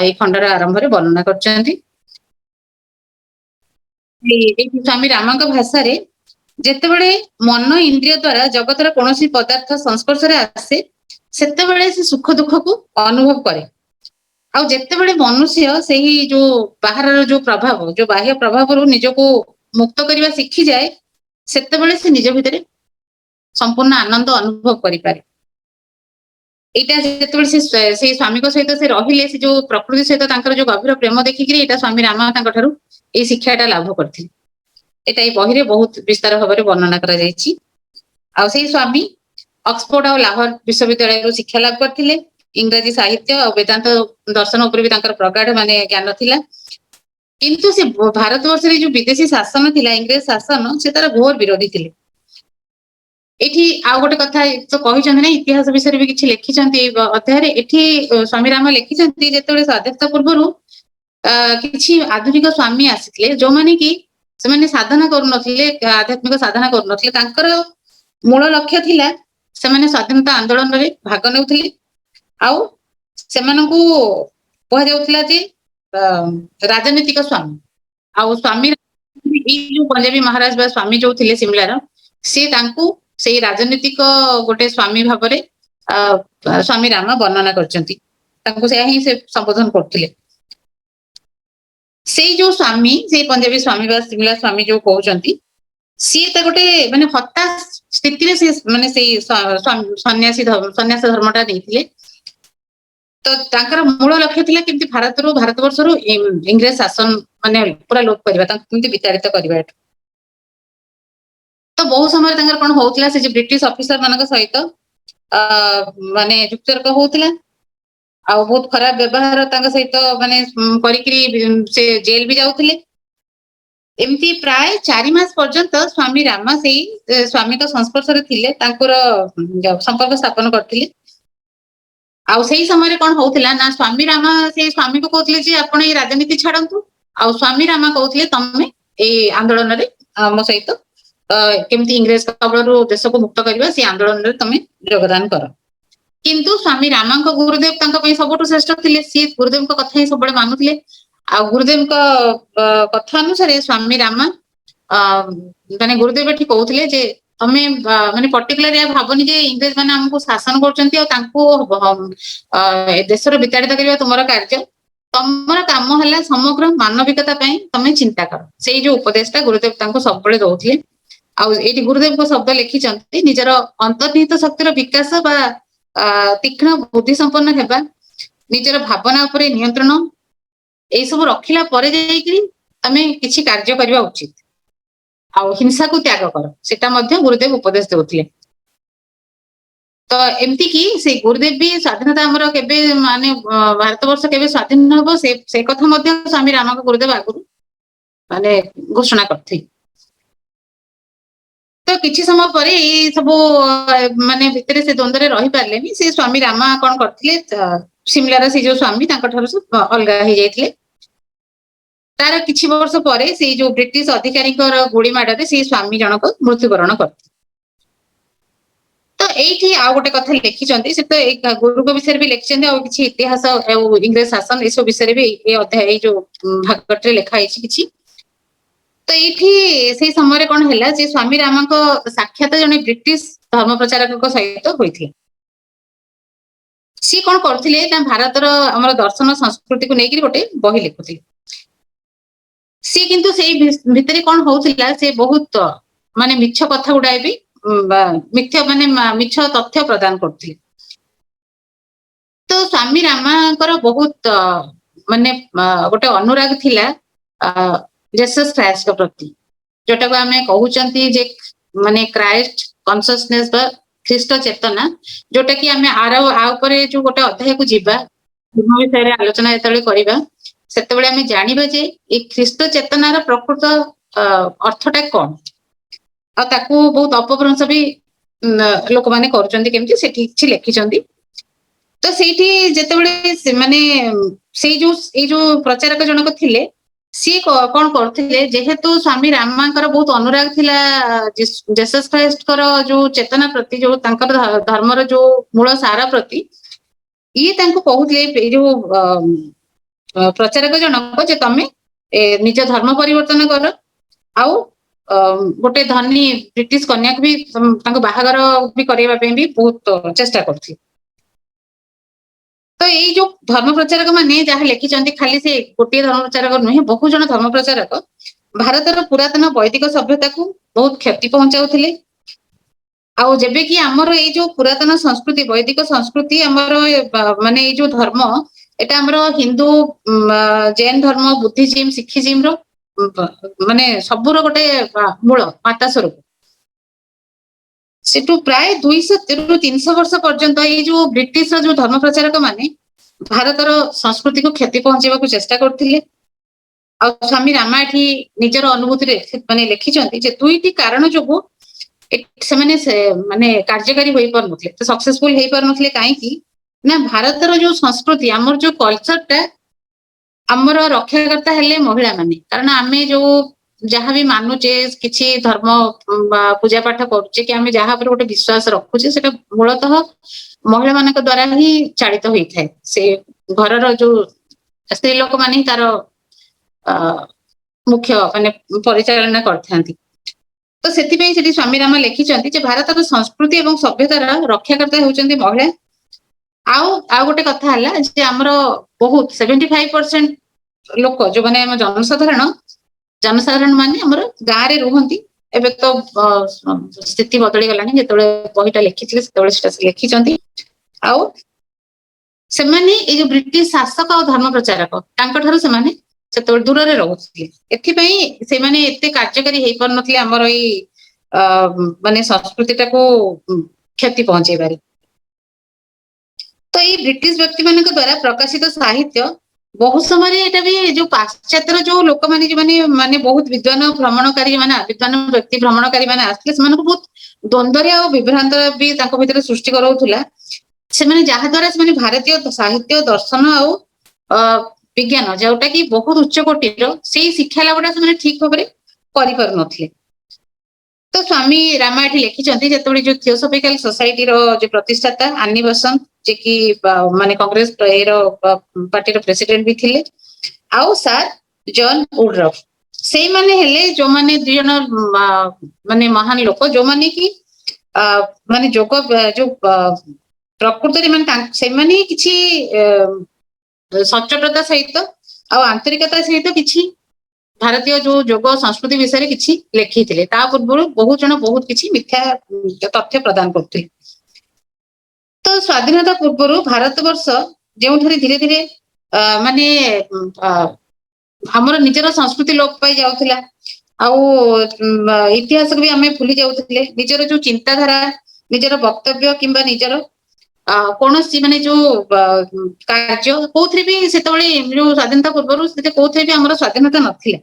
ଏଇ ଖଣ୍ଡର ଆରମ୍ଭରେ ବର୍ଣ୍ଣନା କରିଛନ୍ତି। ସ୍ୱାମୀ ରାମଙ୍କ ଭାଷାରେ ଯେତେବେଳେ ମନ ଇନ୍ଦ୍ରିୟ ଦ୍ୱାରା ଜଗତର କୌଣସି ପଦାର୍ଥ ସଂସ୍ପର୍ଶରେ ଆସେ ସେତେବେଳେ ସେ ସୁଖ ଦୁଃଖକୁ ଅନୁଭବ କରେ। ଆଉ ଯେତେବେଳେ ମନୁଷ୍ୟ ସେହି ଯୋଉ ବାହାରର ଯୋଉ ପ୍ରଭାବ, ଯୋଉ ବାହ୍ୟ ପ୍ରଭାବରୁ ନିଜକୁ ମୁକ୍ତ କରିବା ଶିଖିଯାଏ, ସେତେବେଳେ ସେ ନିଜ ଭିତରେ ସମ୍ପୂର୍ଣ୍ଣ ଆନନ୍ଦ ଅନୁଭବ କରିପାରେ। ଏଇଟା ଯେତେବେଳେ ସେଇ ସ୍ୱାମୀଙ୍କ ସହିତ ସେ ରହିଲେ, ସେ ଯୋଉ ପ୍ରକୃତି ସହିତ ତାଙ୍କର ଯୋଉ ଗଭୀର ପ୍ରେମ ଦେଖିକିରି ଏଇଟା ସ୍ୱାମୀ ରାମ ତାଙ୍କ ଠାରୁ ଏଇ ଶିକ୍ଷାଟା ଲାଭ କରିଥିଲେ। ଏଇଟା ଏଇ ବହିରେ ବହୁତ ବିସ୍ତାର ଭାବରେ ବର୍ଣ୍ଣନା କରାଯାଇଛି। ଆଉ ସେଇ ସ୍ୱାମୀ ଅକ୍ସଫୋର୍ଡ ଆଉ ଲାହୋର ବିଶ୍ୱବିଦ୍ୟାଳୟରୁ ଶିକ୍ଷା ଲାଭ କରିଥିଲେ। ଇଂରାଜୀ ସାହିତ୍ୟ ଆଉ ବେଦାନ୍ତ ଦର୍ଶନ ଉପରେ ବି ତାଙ୍କର ପ୍ରଗାଢ ମାନେ ଜ୍ଞାନ ଥିଲା। କିନ୍ତୁ ସେ ଭାରତ ବର୍ଷରେ ଯୋଉ ବିଦେଶୀ ଶାସନ ଥିଲା, ଇଂରେଜ ଶାସନ, ସେ ତାର ଘୋର ବିରୋଧୀ ଥିଲେ। ଏଠି ଆଉ ଗୋଟେ କଥା ତ କହିଛନ୍ତି ନା, ଇତିହାସ ବିଷୟରେ ବି କିଛି ଲେଖିଛନ୍ତି ଏଇ ଅଧ୍ୟାୟରେ। ଏଠି ସ୍ୱାମୀ ରାମ ଲେଖିଛନ୍ତି ଯେତେବେଳେ ସ୍ୱାଧୀନତା ପୂର୍ବରୁ କିଛି ଆଧୁନିକ ସ୍ୱାମୀ ଆସିଥିଲେ, ଯୋଉମାନେ କି ସେମାନେ ସାଧନା କରୁନଥିଲେ, ଆଧ୍ୟାତ୍ମିକ ସାଧନା କରୁନଥିଲେ। ତାଙ୍କର ମୂଳ ଲକ୍ଷ୍ୟ ଥିଲା ସେମାନେ ସ୍ୱାଧୀନତା ଆନ୍ଦୋଳନରେ ଭାଗ ନେଉଥିଲେ। ଆଉ ସେମାନଙ୍କୁ କୁହାଯାଉଥିଲା ଯେ ରାଜନୈତିକ ସ୍ୱାମୀ। ଆଉ ସ୍ୱାମୀ ଏଇ ଯୋଉ ପଞ୍ଜାବୀ ମହାରାଜ ବା ସ୍ୱାମୀ ଯୋଉ ଥିଲେ ସିମଲାର, ସେ ତାଙ୍କୁ ସେଇ ରାଜନୈତିକ ଗୋଟେ ସ୍ୱାମୀ ଭାବରେ ସ୍ୱାମୀ ରାମ ବର୍ଣ୍ଣନା କରିଛନ୍ତି। ତାଙ୍କୁ ସେୟା ହିଁ ସେ ସମ୍ବୋଧନ କରୁଥିଲେ। ସେଇ ଯୋଉ ସ୍ୱାମୀ, ସେଇ ପଞ୍ଜାବୀ ସ୍ୱାମୀ ବା ସିମଲା ସ୍ୱାମୀ ଯୋଉ କହୁଛନ୍ତି, ସିଏ ତ ଗୋଟେ ମାନେ ହତାଶ ସ୍ଥିତିରେ ସେ ମାନେ ସେଇ ସନ୍ନ୍ୟାସ ଧର୍ମଟା ଦେଇଥିଲେ। ତ ତାଙ୍କର ମୂଳ ଲକ୍ଷ୍ୟ ଥିଲା କେମିତି ଭାରତବର୍ଷରୁ ଇଂରେଜ ଶାସନ ମାନେ ପୁରା ଲୋପ କରିବା, ତାଙ୍କୁ କେମିତି ବିତାଡିତ କରିବା ଏଠୁ। ତ ବହୁ ସମୟରେ ତାଙ୍କର କଣ ହଉଥିଲା, ସେ ଯୋଉ ବ୍ରିଟିଶ ଅଫିସର ମାନଙ୍କ ସହିତ ମାନେ ଯୁକ୍ତତର୍କ ହଉଥିଲା। ଆଉ ବହୁତ ଖରାପ ବ୍ୟବହାର ତାଙ୍କ ସହିତ ମାନେ କରିକିରି ସେ ଜେଲ ବି ଯାଉଥିଲେ। ଏମିତି ପ୍ରାୟ 4 ମାସ ପର୍ଯ୍ୟନ୍ତ ସ୍ୱାମୀ ରାମ ସେଇ ସ୍ୱାମୀଙ୍କ ସଂସ୍ପର୍ଶରେ ଥିଲେ, ତାଙ୍କର ସମ୍ପର୍କ ସ୍ଥାପନ କରିଥିଲେ। ଆଉ ସେଇ ସମୟରେ କଣ ହଉଥିଲା ନା, ସ୍ୱାମୀ ରାମ ସେଇ ସ୍ୱାମୀକୁ କହୁଥିଲେ ଯେ ଆପଣ ଏଇ ରାଜନୀତି ଛାଡନ୍ତୁ, ଆଉ ସ୍ୱାମୀ ରାମ କହୁଥିଲେ ତମେ ଏଇ ଆନ୍ଦୋଳନରେ ମୋ ସହିତ କେମିତି ଇଂରେଜ କବଳରୁ ଦେଶକୁ ମୁକ୍ତ କରିବା, ସେଇ ଆନ୍ଦୋଳନରେ ତମେ ଯୋଗଦାନ କର। କିନ୍ତୁ ସ୍ୱାମୀ ରାମଙ୍କ ଗୁରୁଦେବ ତାଙ୍କ ପାଇଁ ସବୁଠୁ ଶ୍ରେଷ୍ଠ ଥିଲେ। ସିଏ ଗୁରୁଦେବଙ୍କ କଥା ହିଁ ସବୁବେଳେ ମାନୁଥିଲେ। ଆଉ ଗୁରୁଦେବଙ୍କ କଥା ଅନୁସାରେ ସ୍ୱାମୀ ରାମ ମାନେ ଗୁରୁଦେବ ଏଠି କହୁଥିଲେ ଯେ ତମେ ମାନେ ପର୍ଟିକୁଲାର ଏହା ଭାବନି ଯେ ଇଂରେଜ ମାନେ ଆମକୁ ଶାସନ କରୁଛନ୍ତି ଆଉ ତାଙ୍କୁ ଦେଶର ବିତାଡିତ କରିବା ତୁମର କାର୍ଯ୍ୟ। ତମର କାମ ହେଲା ସମଗ୍ର ମାନବିକତା ପାଇଁ ତମେ ଚିନ୍ତା କର। ସେଇ ଯୋଉ ଉପଦେଶଟା ଗୁରୁଦେବ ତାଙ୍କୁ ସବୁବେଳେ ଦଉଥିଲେ। ଆଉ ଏଇଠି ଗୁରୁଦେବଙ୍କ ଶବ୍ଦ ଲେଖିଛନ୍ତି, ନିଜର ଅନ୍ତର୍ନିହିତ ଶକ୍ତିର ବିକାଶ ବା ତୀକ୍ଷ୍ଣ ବୁଦ୍ଧି ସମ୍ପନ୍ନ ହେବା, ନିଜର ଭାବନା ଉପରେ ନିୟନ୍ତ୍ରଣ, ଏଇ ସବୁ ରଖିଲା ପରେ ଯାଇକି ତମେ କିଛି କାର୍ଯ୍ୟ କରିବା ଉଚିତ। ଆଉ ହିଂସାକୁ ତ୍ୟାଗ କର, ସେଟା ମଧ୍ୟ ଗୁରୁଦେବ ଉପଦେଶ ଦେଉଥିଲେ। ତ ଏମିତି କି ସେ ଗୁରୁଦେବ ବି ସ୍ୱାଧୀନତା ଆମର କେବେ ମାନେ ଭାରତ ବର୍ଷ କେବେ ସ୍ୱାଧୀନ ହବ ସେ କଥା ମଧ୍ୟ ସ୍ୱାମୀ ରାମଙ୍କ ଗୁରୁଦେବ ଆଗରୁ ମାନେ ଘୋଷଣା କରିଥିଲେ। ତ କିଛି ସମୟ ପରେ ଏଇ ସବୁ ମାନେ ଭିତରେ ସେ ଦ୍ୱନ୍ଦ୍ୱରେ ରହିପାରିଲେନି। ସେ ସ୍ୱାମୀ ରାମ କଣ କରିଥିଲେ, ସିମଲାର ସେ ଯୋଉ ସ୍ୱାମୀ ତାଙ୍କ ଠାରୁ ଅଲଗା ହେଇଯାଇଥିଲେ। ତାର କିଛି ବର୍ଷ ପରେ ସେଇ ଯୋଉ ବ୍ରିଟିଶ ଅଧିକାରୀଙ୍କର ଗୁଳି ମାଡରେ ସେଇ ସ୍ୱାମୀ ଜଣକ ମୃତ୍ୟୁବରଣ କରିଥିଲେ। ତ ଏଇଠି ଆଉ ଗୋଟେ କଥା ଲେଖିଛନ୍ତି, ସେ ତ ଏଇ ଗୁରୁଙ୍କ ବିଷୟରେ ବି ଲେଖିଛନ୍ତି, ଆଉ କିଛି ଇତିହାସ ଆଉ ଇଂରେଜ ଶାସନ ଏସବୁ ବିଷୟରେ ବି ଏଇ ଅଧ୍ୟାୟ ଏଇ ଯୋଉ ଭାଗରେ ଲେଖା ହେଇଛି କିଛି। ତ ଏଇଠି ସେଇ ସମୟରେ କଣ ହେଲା, ଯେ ସ୍ୱାମୀ ରାମଙ୍କ ସାକ୍ଷାତ ଜଣେ ବ୍ରିଟିଶ ଧର୍ମ ପ୍ରଚାରକଙ୍କ ସହିତ ହୋଇଥିଲା। ସିଏ କଣ କରୁଥିଲେ ନା, ଭାରତର ଆମର ଦର୍ଶନ ସଂସ୍କୃତିକୁ ନେଇକିରି ଗୋଟେ ବହି ଲେଖୁଥିଲେ। ସିଏ କିନ୍ତୁ ସେଇ ଭିତରେ କଣ ହଉଥିଲା, ସେ ବହୁତ ମାନେ ମିଛ କଥା ଗୁଡାଏ ବି ମିଛ ତଥ୍ୟ ପ୍ରଦାନ କରୁଥିଲେ। ତ ସ୍ୱାମୀ ରାମଙ୍କର ବହୁତ ମାନେ ଗୋଟେ ଅନୁରାଗ ଥିଲା ଜେସସ୍ ଖ୍ରାଇଷ୍ଟଙ୍କ ପ୍ରତି, ଯୋଉଟାକୁ ଆମେ କହୁଛନ୍ତି ଯେ ମାନେ କ୍ରାଇଷ୍ଟ କନସିୟସନେସ ବା ଖ୍ରୀଷ୍ଟ ଚେତନା, ଯୋଉଟା କି ଆମେ ଆ ଉପରେ ଯୋଉ ଗୋଟେ ଅଧ୍ୟାୟକୁ ଯିବା ଧର୍ମ ବିଷୟରେ ଆଲୋଚନା ଯେତେବେଳେ କରିବା, ସେତେବେଳେ ଆମେ ଜାଣିବା ଯେ ଏଇ ଖ୍ରୀଷ୍ଟ ଚେତନାର ପ୍ରକୃତ ଅର୍ଥଟା କଣ, ଆଉ ତାକୁ ବହୁତ ଅପଭ୍ରଂଶ ବି ଲୋକମାନେ କରୁଛନ୍ତି କେମିତି, ସେଠି କିଛି ଲେଖିଛନ୍ତି। ତ ସେଇଠି ଯେତେବେଳେ ସେମାନେ ଏଇ ଯୋଉ ପ୍ରଚାରକ ଜଣକ ଥିଲେ, सी कौन करथिले जेहेतु स्वामी रामांकर बहुत अनुराग थिला जीसस क्राइस्ट कर जो चेतना प्रति जो तांकर धर्मर जो मूल सारा प्रति ये तांको कहूतले जो प्रचारक जनक जे तमे निज धर्म परिवर्तन कर आउ गोटे धनी ब्रिटिश कन्या भी बाहागर भी करबा पे भी बहुत चेष्टा करथि तो ये जो धर्म प्रचारक माने जहाँ लिखिं खाली से गोटे धर्म प्रचारक नुहे बहु जन धर्म प्रचारक भारतर पुरातन वैदिक सभ्यता को बहुत क्षति पहुंचाउथिले आउ जेबे कि हमर ए जो पुरातन संस्कृति वैदिक संस्कृति हमर माने ए जो धर्म एटा हमर हिंदू जैन धर्म बुद्धिज्म सिखिज्म रो माने सबुर गोटे मूल माता स्वरूप सेटू प्राय 200 रु 300 वर्ष पर्यंत ये जो ब्रिटिश जो धर्म प्रचारक माने भारतर संस्कृति को क्षति पहुंचेबा चेष्टा करथिले आ स्वामी रामाठी निजर अनुभूति रे माने लिखिचंती जे दुईटी कारण जोगु से माने कार्यकारी होई पर नथले तो सक्सेसफुल हेई पर नथले काहे की ना भारतर जो संस्कृति हमर जो कल्चर टा हमर रक्षाकर्ता हेले महिला माने कारण आमे जो जहाँ भी मानुचे किसी धर्म पूजा पाठ करुचे कि आम जहाँ पर गोटे विश्वास रखुचे से मूलतः महिला मान द्वारा ही चालित होता है से घर जो स्त्री लोक मान तार मुख्य माने परिचालना करथांती तो से स्वामी राम लिखिं भारत संस्कृति और सभ्यतार रक्षाकर्ता होती महिला आउ गोटे कथा है आमर बहुत 75% लोक जो मैंने जनसाधारण माने हमर गाँ रे रुहंती एबे तो स्थिति बदली गलानी जेतोले बहिटा लिखिथिले सेतोले सेटा लिखिचंती आउ से माने ए जो ब्रिटिश शासक और धर्म प्रचारक तांको ठारो से माने सेतोले दूर रे रहउथिले एथि पई से माने एते कार्यकारी हेई पर नथिले हमर ई माने संस्कृतिटा को क्षति पहुंचे बारी तो ये ब्रिटिश व्यक्ति मानक द्वारा प्रकाशित साहित्य बहुत समय एटा भी जो पाश्चात्य जो लोक माने जो माने बहुत विद्वान भ्रमणकारी माने विद्वान व्यक्ति भ्रमणकारी माने आसले से मानको बहुत द्वंद्व और विभ्रांत भी तांको भितर सृष्टि करौथुला से माने जहा द्वारा से माने भारतीय साहित्य दर्शन और विज्ञान जोटा कि बहुत उच्च कोटिर से शिक्षा लाभटा से माने ठीक भाबरे करि पर नथिले तो स्वामी रामा एठी लिखिचंती जेतबे जो थियोसॉफिकल सोसाइटी रो जो प्रतिष्ठाता आनी बसंत जे कि माने कांग्रेस पार्टी रो प्रेसिडेंट भी थिले आउ सर जॉन वुडरफ से माने हेले जो माने दुई जन माने महान लोक जो माने कि माने जोग जो प्रकृति माने से माने किछि सचोटता सहित आ आंतरिकता सहित किछि भारतीय जो योग संस्कृति विषय किछि लिखिथिले ता पूर्व बहुत जन बहुत किछि मिथ्या तथ्य प्रदान करथिले तो स्वाधीनता पूर्व भारत वर्ष जो धीरे धीरे माने हमर निजर संस्कृति लोप पाई जाउथिला आ इतिहास भी आमे भूली जाउथिले निजर जो चिंताधारा निजर वक्तव्य किंबा निजर कौन सी माने जो कार्य कोथरे भी सेतबळे जो स्वाधीनता पूर्व से कोथरे भी हमर स्वाधीनता नथिला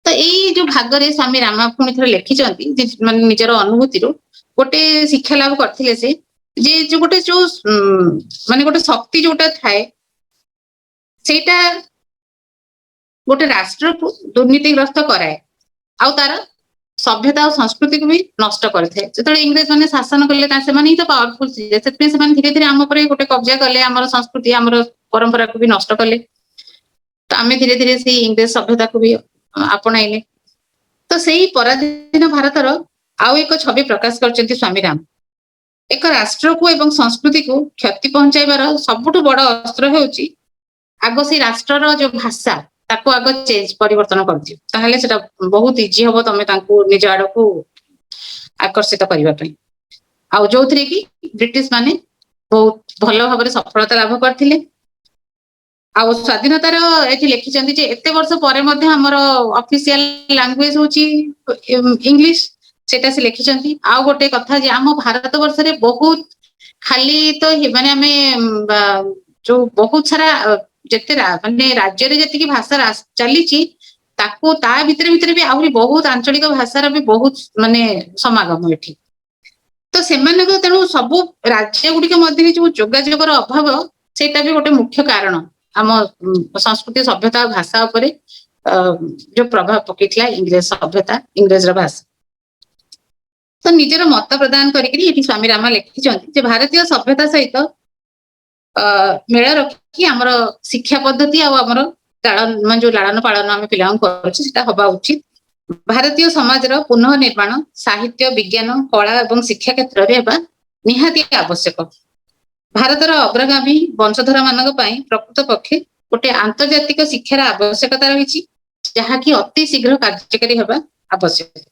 तो यही जो भागरे स्वामी रामा पुणी थे लिखिं माने निजर अनुभूति गोटे शिक्षा लाभ करथिले से जे जो गोटे जो माने गोटे शक्ति जोटा थाए सेटा गोटे राष्ट्र को दुर्नीतिग्रस्त कराए आउ तार सभ्यता और संस्कृति को भी नष्ट करथे जेतले इंग्रेज माने शासन करले ता से माने ही तो पावरफुल से सेतपे से माने धीरे धीरे हम ऊपर गोटे कब्जा करले हमर संस्कृति हमर परंपरा को भी नष्ट करले तो आमे धीरे धीरे से इंग्रेज सभ्यता को भी आपणाइले तो सही पराधीन भारतर आउ एक छवि प्रकाश करचंती स्वामी राम एक राष्ट्र को एवं संस्कृति को क्षति पहुंचाइबार सबुठु बड़ अस्त्र हेउची आगो से राष्ट्रर जो भाषा ताको आगो चेंज परिवर्तन कर दियो ताहले सेटा बहुत इजी हबो तमे तांको निज आड़ को आकर्षित करबा पई आउ जोथरे कि ब्रिटिश माने बहुत भलो भाबरे सफलता लाभ करथिले आ स्वाधीनतार एठी लिखिचंती जे एते वर्ष परे मध्ये हमर ऑफिशियल लैंग्वेज होची इंग्लिश सेटा से लिखिचंती आ गोटे कथा जे हम भारत वर्ष रे बहुत खाली तो माने हमें जो बहुत सारा जते माने राज्य रे जति की भाषा चलीची ताको ता भितर भितर भी आहुरी बहुत आंचलिक भाषार भी बहुत माने समागम एठी तो सेमाने को तेणु सब राज्य गुडी के मध्ये जो जोगाजोगर अभाव सेटा भी गोटे मुख्य कारण आम संस्कृति सभ्यता भाषा उपरे जो प्रभाव पकईला इंग्रेज सभ्यता इंग्रेज भाषा तो निजर मत प्रदान करके स्वामी रामा लिखिं भारतीय सभ्यता सहित मेल रखी आमर शिक्षा पद्धति आमर जो लालन पालन आम पिला हवा उचित भारतीय समाज पुनः निर्माण साहित्य विज्ञान कला और शिक्षा क्षेत्र में निहाती आवश्यक भारतर अग्रगामी वंशधर मान प्रकृत पक्षे गोटे आंतर्जातिक शिक्षार आवश्यकता रही जहाँकि अति शीघ्र कार्यकारी हवा आवश्यक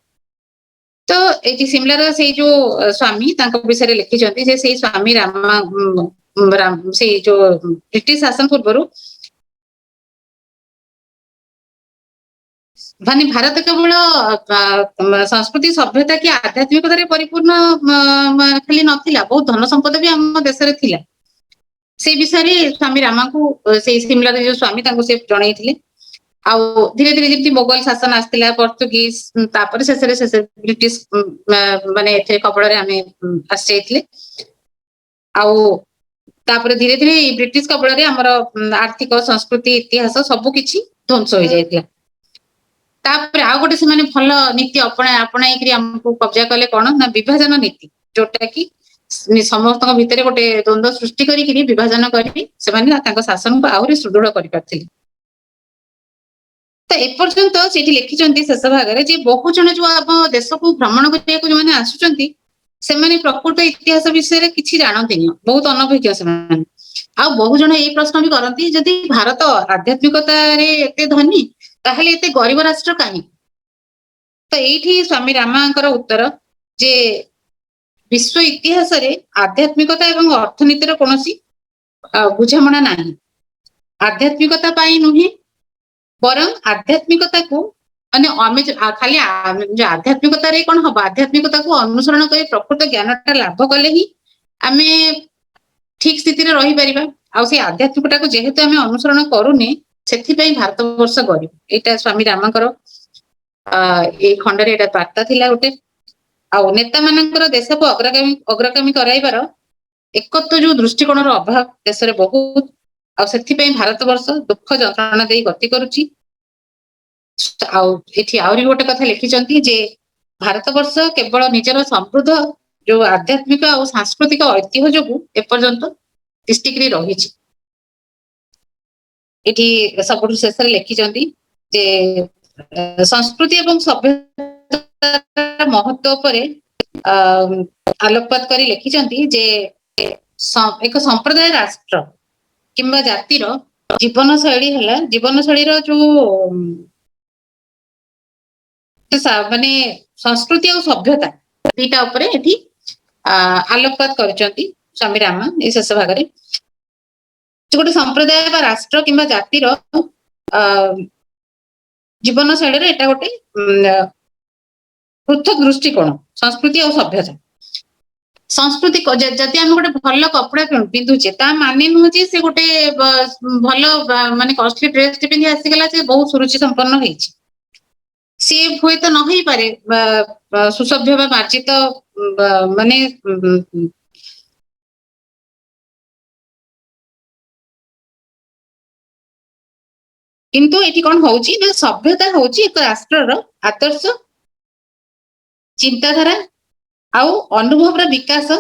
तो ये सिमलार से जो स्वामी विषय लिखिं से स्वामी राम से जो ब्रिटिश शासन पूर्व माने भारत केवल संस्कृति सभ्यता की आध्यात्मिकता परिपूर्ण खाली नथिला बहुत धन संपद भी आम देश रे थिला से विषय स्वामी रामा को से सिमला जो स्वामी से जन धीरे धीरे जमी मोगल शासन आसला पोर्तुगीज तापर शेष ब्रिटिश माने कबल आसी तापर धीरे धीरे ब्रिटिश कबल आमर आर्थिक संस्कृति इतिहास सबकि ध्वंस हो जाता तापर आउ गोटे से भल नीति अपणाई आमको कब्जा कले कौन ना विभाजन नीति जोटा कि समस्त भितर गोटे द्वंद्व सृष्टि करी विभाजन करी शासन को आहरी सुदृढ़ कर तो एपर्यंत से लिखिं शेष भाग में बहु जन जो आम देश को भ्रमण करने को जो आसुच्च से प्रकृत इतिहास विषय किसी जानती बहुत अनभिज्ञ से बहु जन ये प्रश्न भी करती जदि भारत आध्यात्मिकता एते धनी ताहले एते गरीब राष्ट्र कहीं तो ये स्वामी रामांकर उत्तर जे विश्व इतिहास रे आध्यात्मिकता एवं अर्थनीतिर कौन बुझामणा नहीं आध्यात्मिकता पाई नुहे बरं आध्यात्मिकता को माने खाली जो आध्यात्मिकता रे कौन हम आध्यात्मिकता को अनुसरण कर प्रकृत ज्ञानटा लाभ कले ही आमे ठीक स्थिति रे रही परिबा आ से आध्यात्मिकता को जेहेतु आमे अनुसरण करूने सेथिपई भारत वर्ष गरीब एटा स्वामी रामांकर ए खंडरे एटा वार्ता थिला गोटे आ नेता मानकर देश को अग्रगामी कराइबार एकत्व जो दृष्टिकोण अभाव देश रे बहुत आ सेथिपई भारत वर्ष दुख जंत्रणा दे गति करूची आहरी गोटे कथा लिखिं जे भारत वर्ष केवल निजर समृद्ध जो आध्यात्मिक और सांस्कृतिक ऐतिह्य जो एपर्यंत तिष्टिकी रही सब शेष लिखिं जे संस्कृति एवं सभ्यता महत्व पर आलोकपात कर लिखिं जे एक संप्रदाय राष्ट्र किंबा जातिर जीवन शैली है जीवन शैली जो माने संस्कृति और सभ्यता दीटा उपरे एठी आलोकपात करचंती स्वामी रामा ए शेष भाग रे गोटे संप्रदाय बा राष्ट्र किंबा जातिर जीवन शैली रे एटा गोटे पृथक दृष्टिकोण संस्कृति और सभ्यता संस्कृति जदि आम गोटे भल कपड़ा पिंधुचे ता माने नुह से गोटे भल माने कॉस्टली ड्रेस पिंधि आसीगला से बहुत सुरुचि संपन्न होइछि सी हुए तो न ही पारे सुसभ्य मार्जित माने किंतु एटी कौन होउची ना सभ्यता होउची एक राष्ट्र आदर्श चिंताधारा आउ अनुभव विकास